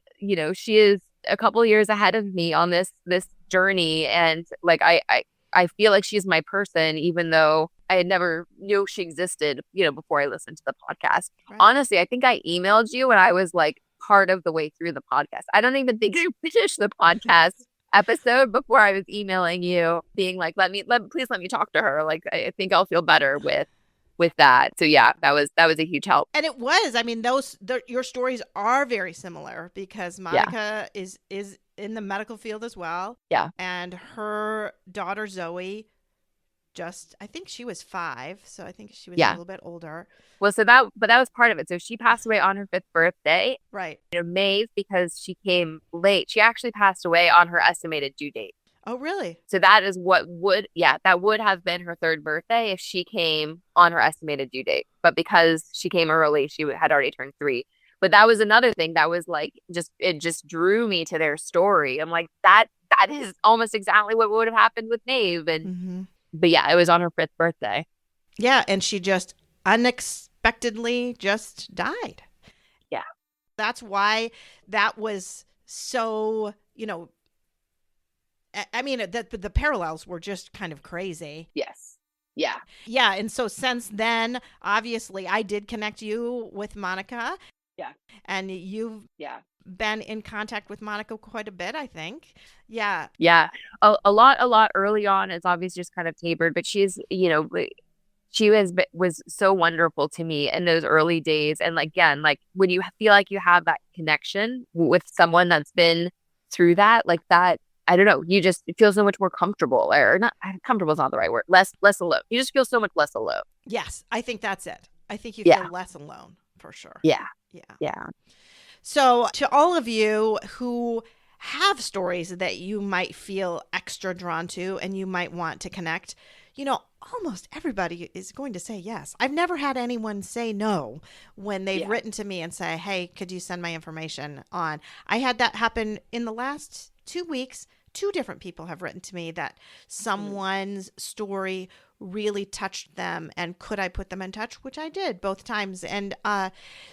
Speaker 3: is a couple of years ahead of me on this journey. And like, I feel like she's my person, even though I had never knew she existed, before I listened to the podcast. Right. Honestly, I think I emailed you when I was like part of the way through the podcast. I don't even think I finished the podcast episode before I was emailing you, being like, please let me talk to her. Like, I think I'll feel better with that. So yeah, that was a huge help.
Speaker 2: And it was, I mean, your stories are very similar, because Monica is in the medical field as well.
Speaker 3: Yeah.
Speaker 2: And her daughter Zoe, I think she was 5, so I think she was a little bit older.
Speaker 3: Well, but that was part of it. So she passed away on her 5th birthday.
Speaker 2: Right.
Speaker 3: Maeve, because she came late, she actually passed away on her estimated due date.
Speaker 2: Oh, really?
Speaker 3: So that is that would have been her 3rd birthday if she came on her estimated due date. But because she came early, she had already turned 3. But that was another thing that was like, it just drew me to their story. I'm like, that is almost exactly what would have happened with Maeve. And But yeah, it was on her 5th birthday.
Speaker 2: Yeah, and she just unexpectedly just died.
Speaker 3: Yeah.
Speaker 2: That's why that was so, I mean, the parallels were just kind of crazy.
Speaker 3: Yes. Yeah.
Speaker 2: Yeah. And so since then, obviously, I did connect you with Monica.
Speaker 3: Yeah.
Speaker 2: And you've been in contact with Monica quite a bit, I think. Yeah.
Speaker 3: Yeah. A lot early on. It's obviously just kind of tapered, but she's, she was so wonderful to me in those early days. And again, like when you feel like you have that connection with someone that's been through that, like that, I don't know, you just feel so much more comfortable, or not comfortable is not the right word. Less alone. You just feel so much less alone.
Speaker 2: Yes, I think that's it. I think you feel less alone for sure.
Speaker 3: Yeah.
Speaker 2: Yeah.
Speaker 3: Yeah.
Speaker 2: So to all of you who have stories that you might feel extra drawn to and you might want to connect, almost everybody is going to say yes. I've never had anyone say no when they've written to me and say, hey, could you send my information on? I had that happen in the last 2 weeks. 2 different people have written to me that someone's story really touched them, and could I put them in touch, which I did both times. And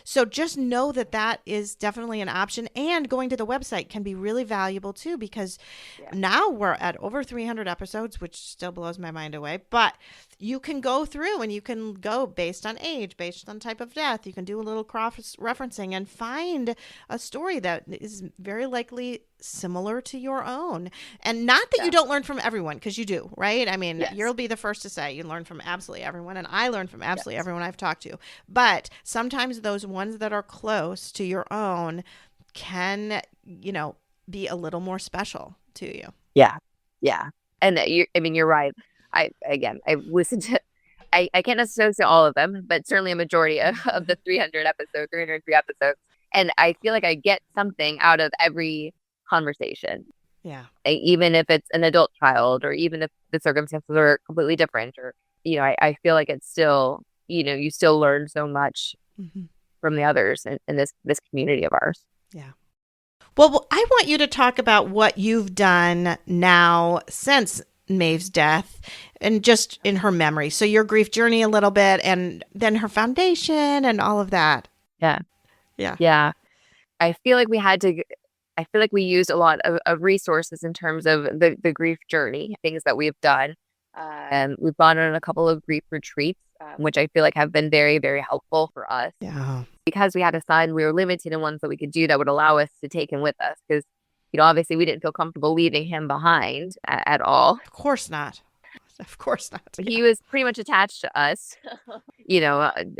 Speaker 2: so just know that is definitely an option, and going to the website can be really valuable too, because now we're at over 300 episodes, which still blows my mind away, but you can go through and you can go based on age, based on type of death. You can do a little cross referencing and find a story that is very likely similar to your own. And not that you don't learn from everyone, because you do, right? I mean, you'll be the first to say you learn from absolutely everyone, and I learn from absolutely everyone I've talked to. But sometimes those ones that are close to your own can, be a little more special to you.
Speaker 3: Yeah. Yeah. And you're right. I've listened to, I can't necessarily say all of them, but certainly a majority of the 303 episodes. And I feel like I get something out of every conversation.
Speaker 2: Yeah.
Speaker 3: Even if it's an adult child, or even if the circumstances are completely different, or, I feel like it's still, you still learn so much from the others in this community of ours.
Speaker 2: Yeah. Well, I want you to talk about what you've done now since Maeve's death, and just in her memory. So your grief journey a little bit, and then her foundation and all of that.
Speaker 3: Yeah.
Speaker 2: Yeah.
Speaker 3: Yeah. I feel like we used a lot of resources in terms of the grief journey, things that we've done. And we've gone on a couple of grief retreats, which I feel like have been very, very helpful for us.
Speaker 2: Yeah.
Speaker 3: Because we had a son, we were limited in ones that we could do that would allow us to take him with us. Because, obviously we didn't feel comfortable leaving him behind at all.
Speaker 2: Of course not. Of course not.
Speaker 3: Yeah. He was pretty much attached to us,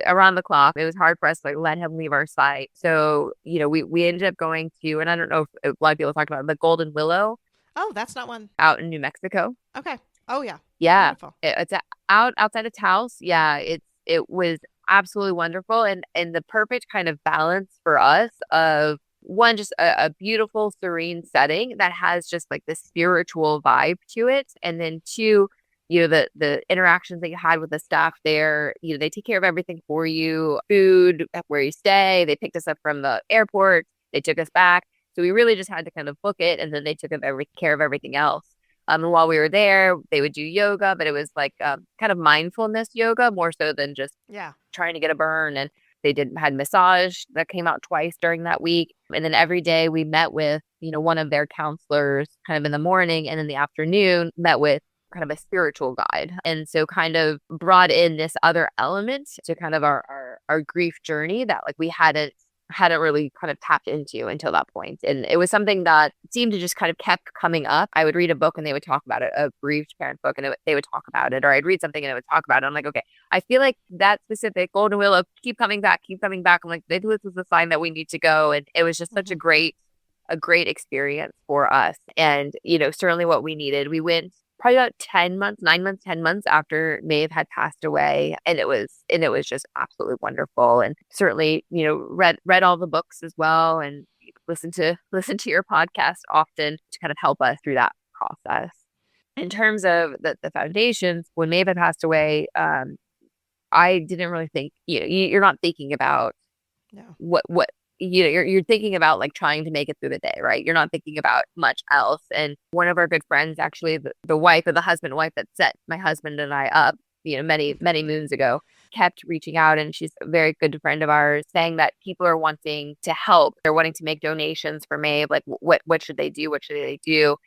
Speaker 3: around the clock. It was hard for us to let him leave our sight. So, we ended up going to, and I don't know if a lot of people talk about it, the Golden Willow.
Speaker 2: Oh, that's not one.
Speaker 3: Out in New Mexico.
Speaker 2: Okay. Oh, yeah.
Speaker 3: Yeah.
Speaker 2: Beautiful.
Speaker 3: It's outside of Taos. Yeah. It was absolutely wonderful. And the perfect kind of balance for us of, one, just a beautiful, serene setting that has just like this spiritual vibe to it. And then 2, the interactions that you had with the staff there, they take care of everything for you, food, where you stay. They picked us up from the airport. They took us back. So we really just had to kind of book it. And then they took care of everything else. And while we were there, they would do yoga, but it was like kind of mindfulness yoga, more so than just trying to get a burn. And they had massage that came out twice during that week. And then every day we met with, one of their counselors kind of in the morning, and in the afternoon met with kind of a spiritual guide. And so kind of brought in this other element to kind of our grief journey that like we hadn't really kind of tapped into until that point. And it was something that seemed to just kind of kept coming up. I would read a book and they would talk about it, a bereaved parent book, and they would talk about it. Or I'd read something and it would talk about it. I'm like, okay, I feel like that specific Golden Willow, keep coming back. I'm like, this is a sign that we need to go. And it was just such a great experience for us. And, certainly what we needed. We went probably about 9 months after Maeve had passed away. And it was just absolutely wonderful. And certainly, read all the books as well, and listen to your podcast often to kind of help us through that process. In terms of the foundations, when Maeve had passed away, I didn't really think, you're not thinking about what you're thinking about, like trying to make it through the day, right? You're not thinking about much else. And one of our good friends, actually the wife of the husband and wife that set my husband and I up, many, many moons ago, kept reaching out, and she's a very good friend of ours, saying that people are wanting to help. They're wanting to make donations for Maeve. Like, what should they do? What should they do?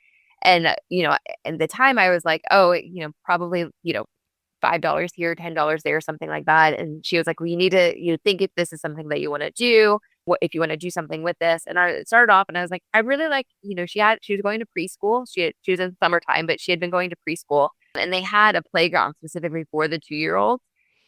Speaker 3: And, at the time I was like, oh, probably, $5 here, $10 there, something like that. And she was like, well, you need to, think if this is something that you want to do, what if you want to do something with this. And I started off and I was like, I really like, she was going to preschool. She was in summertime, but she had been going to preschool, and they had a playground specifically for the 2-year-olds.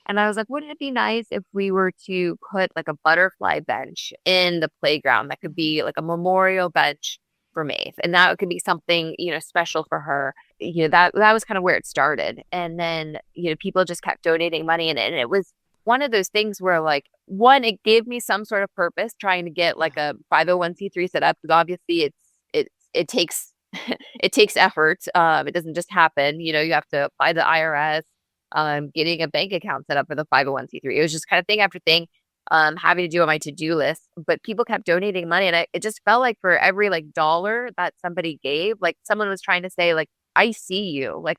Speaker 3: And I was like, wouldn't it be nice if we were to put like a butterfly bench in the playground that could be like a memorial bench for Maeve, and that could be something, special for her. That was kind of where it started. And then, people just kept donating money, and it was one of those things where, like, one, it gave me some sort of purpose trying to get like a 501c3 set up, because obviously it takes it takes effort. It doesn't just happen. You have to apply to the IRS, getting a bank account set up for the 501c3. It was just kind of thing after thing, having to do on my to-do list. But people kept donating money, and it just felt like for every like dollar that somebody gave, like someone was trying to say, like, I see you. Like,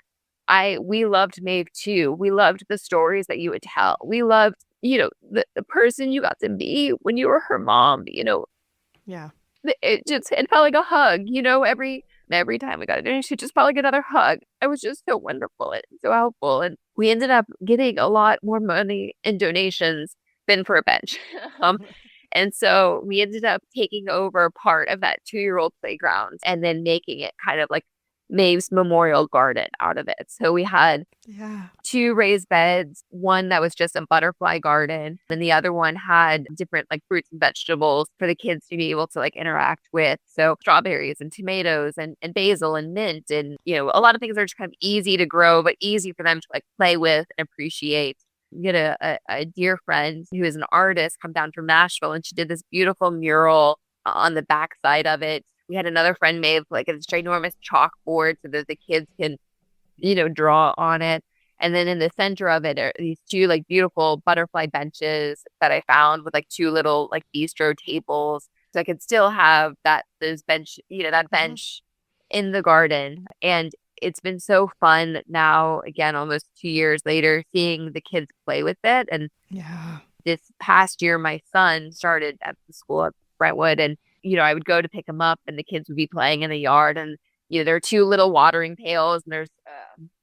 Speaker 3: we loved Maeve too. We loved the stories that you would tell. We loved, the person you got to be when you were her mom.
Speaker 2: Yeah.
Speaker 3: It felt like a hug. Every time we got a donation, it just felt like another hug. It was just so wonderful and so helpful. And we ended up getting a lot more money in donations than for a bench. And so we ended up taking over part of that 2-year-old playground and then making it kind of like Maeve's memorial garden out of it. So we had 2 raised beds, one that was just a butterfly garden, and the other one had different like fruits and vegetables for the kids to be able to like interact with. So strawberries and tomatoes and basil and mint, and a lot of things are just kind of easy to grow, but easy for them to like play with and appreciate. We had a dear friend who is an artist come down from Nashville, and she did this beautiful mural on the backside of it. We had another friend made like a ginormous chalkboard so that the kids can, draw on it. And then in the center of it are these 2 like beautiful butterfly benches that I found with like 2 little like bistro tables. So I could still have that bench in the garden. And it's been so fun now, again, almost 2 years later, seeing the kids play with it. And this past year, my son started at the school at Brentwood, and I would go to pick him up, and the kids would be playing in the yard. And, there are 2 little watering pails, and there's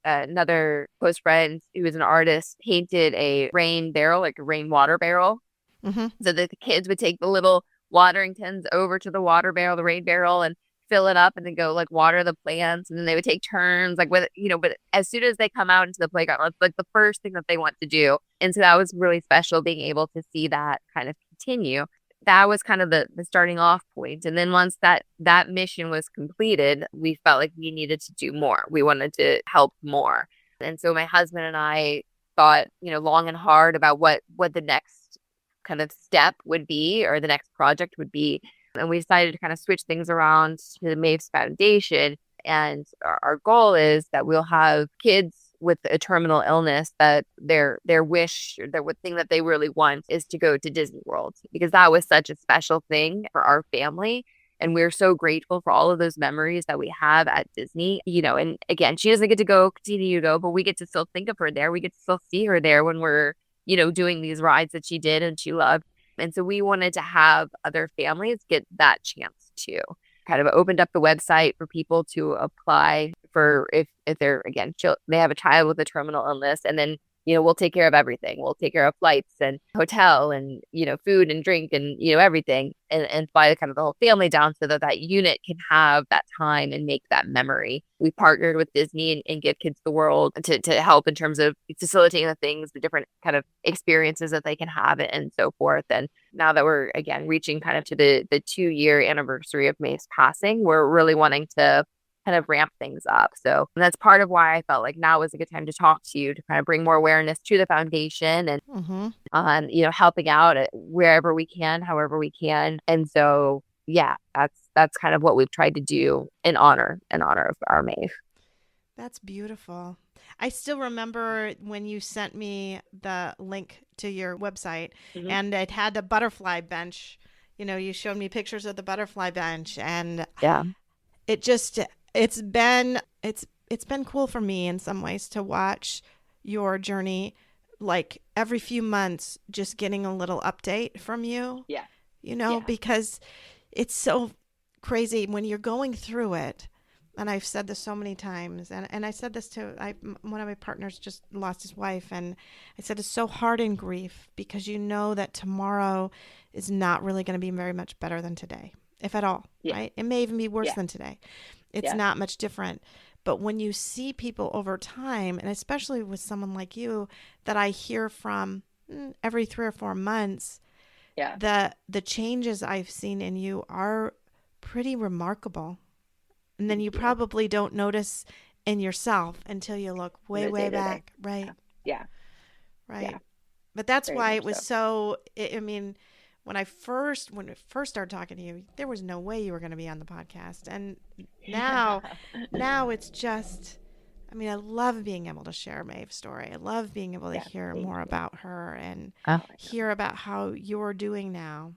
Speaker 3: another close friend who is an artist painted a rain barrel, like a rainwater barrel. So that the kids would take the little watering tins over to the the rain barrel, and fill it up and then go like water the plants. And then they would take turns like with, but as soon as they come out into the playground, it's like the first thing that they want to do. And so that was really special, being able to see that kind of continue. That was kind of the starting off point. And then once that mission was completed, we felt like we needed to do more. We wanted to help more. And so my husband and I thought, long and hard about what the next kind of step would be, or the next project would be. And we decided to kind of switch things around to the Maeve's Foundation. And our goal is that we'll have kids with a terminal illness that their wish, or the thing that they really want, is to go to Disney World, because that was such a special thing for our family. And we're so grateful for all of those memories that we have at Disney, and again, she doesn't get to continue to go, but we get to still think of her there. We get to still see her there when we're, doing these rides that she did and she loved. And so we wanted to have other families get that chance too. Kind of opened up the website for people to apply for if they're, again, they have a child with a terminal illness, and then, we'll take care of everything. We'll take care of flights and hotel and, food and drink and, everything, and fly kind of the whole family down so that unit can have that time and make that memory. We partnered with Disney and Give Kids the World to help in terms of facilitating the things, the different kind of experiences that they can have, and so forth. And now that we're, again, reaching kind of to the 2-year anniversary of Maeve's passing, we're really wanting to kind of ramp things up. So that's part of why I felt like now was a good time to talk to you, to kind of bring more awareness to the foundation, and on, helping out wherever we can, however we can. And so, yeah, that's kind of what we've tried to do in honor of our Maeve.
Speaker 2: That's beautiful. I still remember when you sent me the link to your website, and it had a butterfly bench. You showed me pictures of the butterfly bench, and it's been cool for me in some ways to watch your journey like every few months, just getting a little update from you.
Speaker 3: Yeah.
Speaker 2: Because it's so crazy when you're going through it. And I've said this so many times, and I said this to one of my partners just lost his wife, and I said it's so hard in grief because you know that tomorrow is not really going to be very much better than today, if at all, right? It may even be worse than today. It's not much different. But when you see people over time, and especially with someone like you that I hear from every 3 or 4 months, the changes I've seen in you are pretty remarkable. And then you probably don't notice in yourself until you look way back. Right.
Speaker 3: Yeah.
Speaker 2: Right.
Speaker 3: Yeah.
Speaker 2: But that's
Speaker 3: Very
Speaker 2: why
Speaker 3: much
Speaker 2: it was so, I mean, when I first started talking to you, there was no way you were going to be on the podcast. And now it's just, I mean, I love being able to share Maeve's story. I love being able to hear more about her and hear about how you're doing now.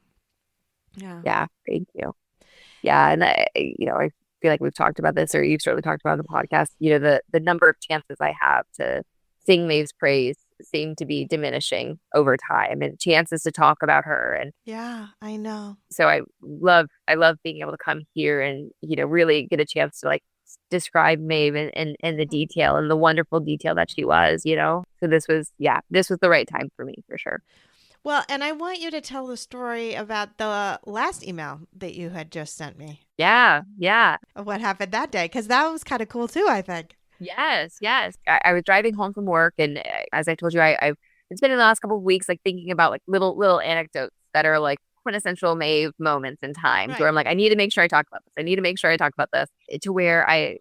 Speaker 2: Yeah.
Speaker 3: Yeah. Thank you. Yeah. And I feel like we've talked about this, or you've certainly talked about on the podcast, the number of chances I have to sing Maeve's praise seem to be diminishing over time, and chances to talk about her. And
Speaker 2: yeah, I know.
Speaker 3: So I love being able to come here and, really get a chance to like describe Maeve and the detail and the wonderful detail that she was, So this was the right time for me for sure.
Speaker 2: Well, and I want you to tell the story about the last email that you had just sent me.
Speaker 3: Yeah.
Speaker 2: Of what happened that day, because that was kind of cool too, I think.
Speaker 3: Yes. I was driving home from work, and as I told you, I've been spending the last couple of weeks like thinking about like little anecdotes that are like quintessential Maeve moments in time, where I'm like, I need to make sure I talk about this. I need to make sure I talk about this, to where I,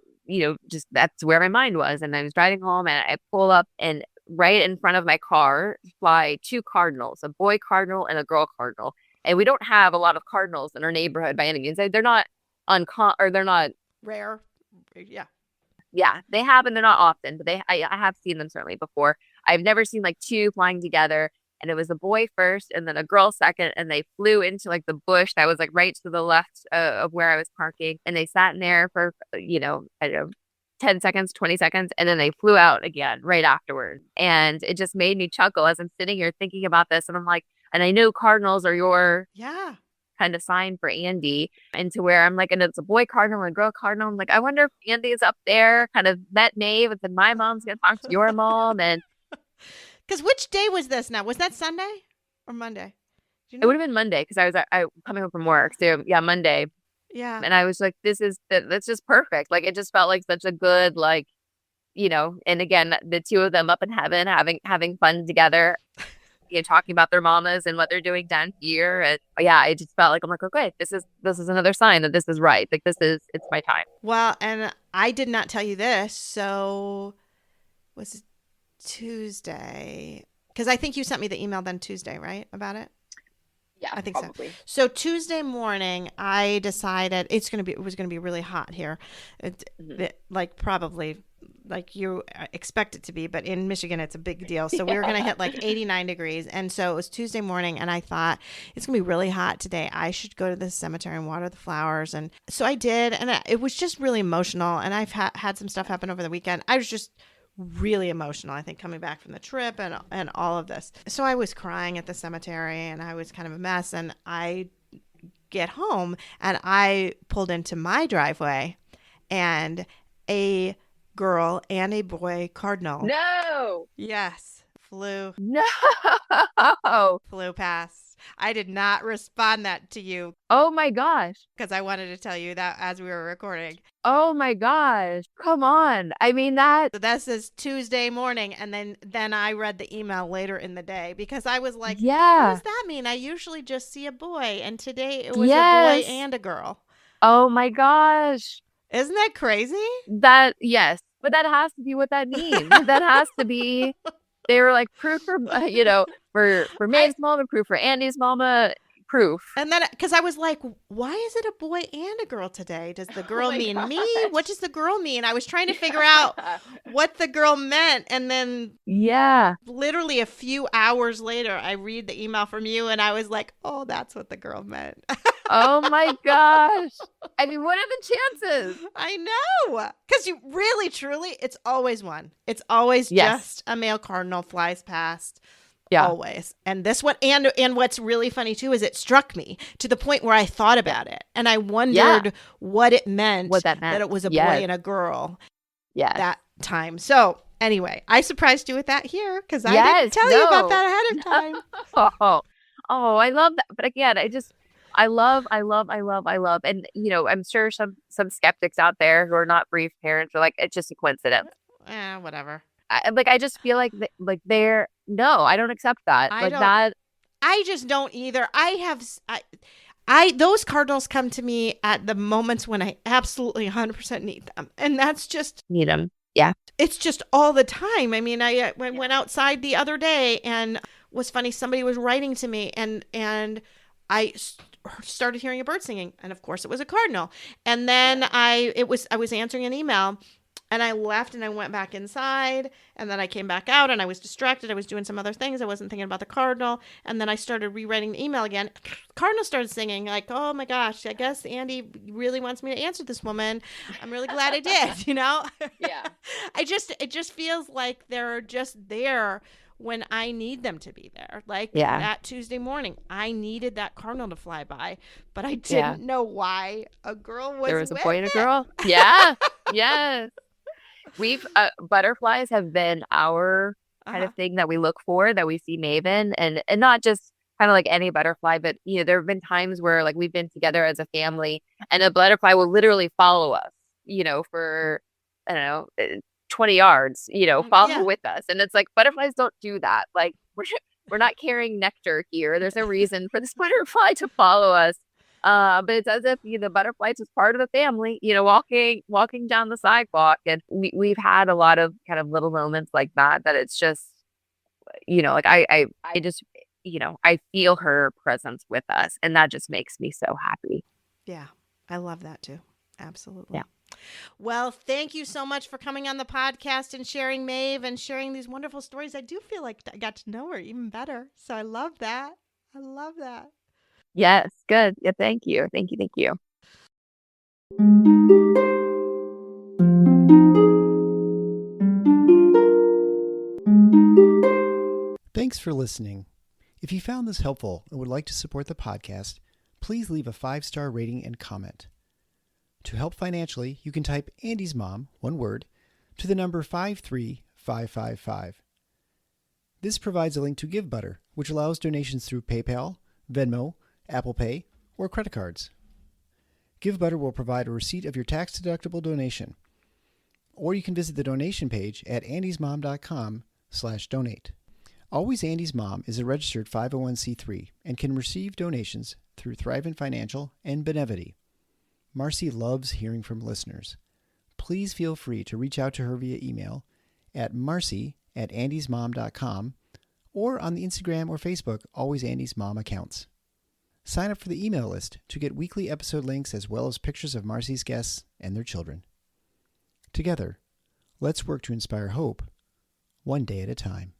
Speaker 3: just that's where my mind was. And I was driving home, and I pull up, and right in front of my car fly 2 cardinals, a boy cardinal and a girl cardinal. And we don't have a lot of cardinals in our neighborhood by any means. They're not they're not
Speaker 2: rare. Yeah.
Speaker 3: Yeah, they happen. They're not often, but I have seen them certainly before. I've never seen like 2 flying together, and it was a boy first and then a girl second, and they flew into like the bush that was like right to the left of where I was parking, and they sat in there for I don't know, 10 seconds, 20 seconds, and then they flew out again right afterwards. And it just made me chuckle as I'm sitting here thinking about this, and I'm like, and I know cardinals are your kind of sign for Andy, and to where I'm like, and it's a boy cardinal and a girl cardinal. I'm like, I wonder if Andy's up there, kind of met Maeve, and then my mom's gonna talk to your mom. And
Speaker 2: because which day was this now? Was that Sunday or Monday?
Speaker 3: Do you know? It would have been Monday, because I was coming home from work. So yeah, Monday.
Speaker 2: Yeah.
Speaker 3: And I was like, that's just perfect. Like, it just felt like such a good, like, and again, the 2 of them up in heaven having fun together. Talking about their mamas and what they're doing down here. And yeah, I just felt like, I'm like, okay, this is another sign that this is right. Like, it's my time.
Speaker 2: Well, and I did not tell you this. So was it Tuesday? Because I think you sent me the email then Tuesday, right? About it?
Speaker 3: Yeah,
Speaker 2: I think
Speaker 3: probably.
Speaker 2: So Tuesday morning, I decided it was going to be really hot here. Like probably like you expect it to be, but in Michigan, it's a big deal. So we were going to hit like 89 degrees. And so it was Tuesday morning, and I thought it's going to be really hot today. I should go to the cemetery and water the flowers. And so I did. And it was just really emotional. And I've had some stuff happen over the weekend. I was just really emotional, I think, coming back from the trip and all of this. So I was crying at the cemetery, and I was kind of a mess. And I get home, and I pulled into my driveway, and a girl and a boy cardinal.
Speaker 3: No.
Speaker 2: Yes. Flew past. I did not respond that to you.
Speaker 3: Oh my gosh.
Speaker 2: Because I wanted to tell you that as we were recording.
Speaker 3: Oh my gosh. Come on. I mean,
Speaker 2: So this is Tuesday morning, and then I read the email later in the day, because I was like, what does that mean? I usually just see a boy, and today it was a boy and a girl.
Speaker 3: Oh my gosh.
Speaker 2: Isn't that crazy?
Speaker 3: Yes. But that has to be what that means. That has to be, they were like proof for, for Maeve's mama, proof for Andy's mama, proof.
Speaker 2: And then, because I was like, why is it a boy and a girl today? Does the girl mean me? What does the girl mean? I was trying to figure out what the girl meant. And then literally a few hours later, I read the email from you, and I was like, oh, that's what the girl meant.
Speaker 3: Oh my gosh. I mean, what are the chances?
Speaker 2: I know. Because you really, truly, it's always one. It's always
Speaker 3: Yes.
Speaker 2: just a male cardinal flies past.
Speaker 3: Yeah.
Speaker 2: Always. And this one, and what's really funny too is it struck me to the point where I thought about it and I wondered what it meant,
Speaker 3: What that meant.
Speaker 2: that it was a boy
Speaker 3: Yes.
Speaker 2: and a girl
Speaker 3: Yes.
Speaker 2: that time. So anyway, I surprised you with that here because I
Speaker 3: Yes,
Speaker 2: didn't tell you about
Speaker 3: no.
Speaker 2: that ahead of time.
Speaker 3: Oh, I love that. But again, I love. And, I'm sure some skeptics out there who are not brief parents are like, it's just a coincidence.
Speaker 2: Whatever.
Speaker 3: I just feel like, no, I don't accept that.
Speaker 2: I just don't either. Those cardinals come to me at the moments when I absolutely 100% need them. And that's just
Speaker 3: Need them. Yeah.
Speaker 2: It's just all the time. I mean, I went outside the other day and was funny. Somebody was writing to me and I started hearing a bird singing. And of course it was a cardinal. And then I was answering an email and I left and I went back inside and then I came back out and I was distracted. I was doing some other things. I wasn't thinking about the cardinal. And then I started rewriting the email again. Cardinal started singing like, oh my gosh, I guess Andy really wants me to answer this woman. I'm really glad I did,
Speaker 3: Yeah.
Speaker 2: It just feels like they're just there when I need them to be there. Like that Tuesday morning, I needed that cardinal to fly by, but I didn't know why a girl was
Speaker 3: There was a
Speaker 2: with
Speaker 3: boy and a
Speaker 2: it.
Speaker 3: girl. Yeah. Yes. We've butterflies have been our kind of thing that we look for, that we see Maeve in, and not just kind of like any butterfly, but there have been times where like we've been together as a family and a butterfly will literally follow us, for I don't know 20 yards, follow with us, and it's like butterflies don't do that. Like we're not carrying nectar here. There's no reason for this butterfly to follow us. But it's as if the butterfly is part of the family, walking down the sidewalk, and we've had a lot of kind of little moments like that. That it's just, like I just, I feel her presence with us, and that just makes me so happy.
Speaker 2: Yeah, I love that too. Absolutely.
Speaker 3: Yeah.
Speaker 2: Well, thank you so much for coming on the podcast and sharing Maeve and sharing these wonderful stories. I do feel like I got to know her even better, so I love that. I love that.
Speaker 3: Yes, good. Yeah, thank you. Thank you. Thank you.
Speaker 1: Thanks for listening. If you found this helpful and would like to support the podcast, please leave a 5-star rating and comment. To help financially, you can type Andy's Mom, one word, to the number 53555. This provides a link to GiveButter, which allows donations through PayPal, Venmo, Apple Pay, or credit cards. GiveButter will provide a receipt of your tax-deductible donation, or you can visit the donation page at andysmom.com/donate. Always Andy's Mom is a registered 501c3 and can receive donations through Thrivent Financial and Benevity. Marcy loves hearing from listeners. Please feel free to reach out to her via email at marcy@andysmom.com or on the Instagram or Facebook Always Andy's Mom accounts. Sign up for the email list to get weekly episode links as well as pictures of Marcy's guests and their children. Together, let's work to inspire hope, one day at a time.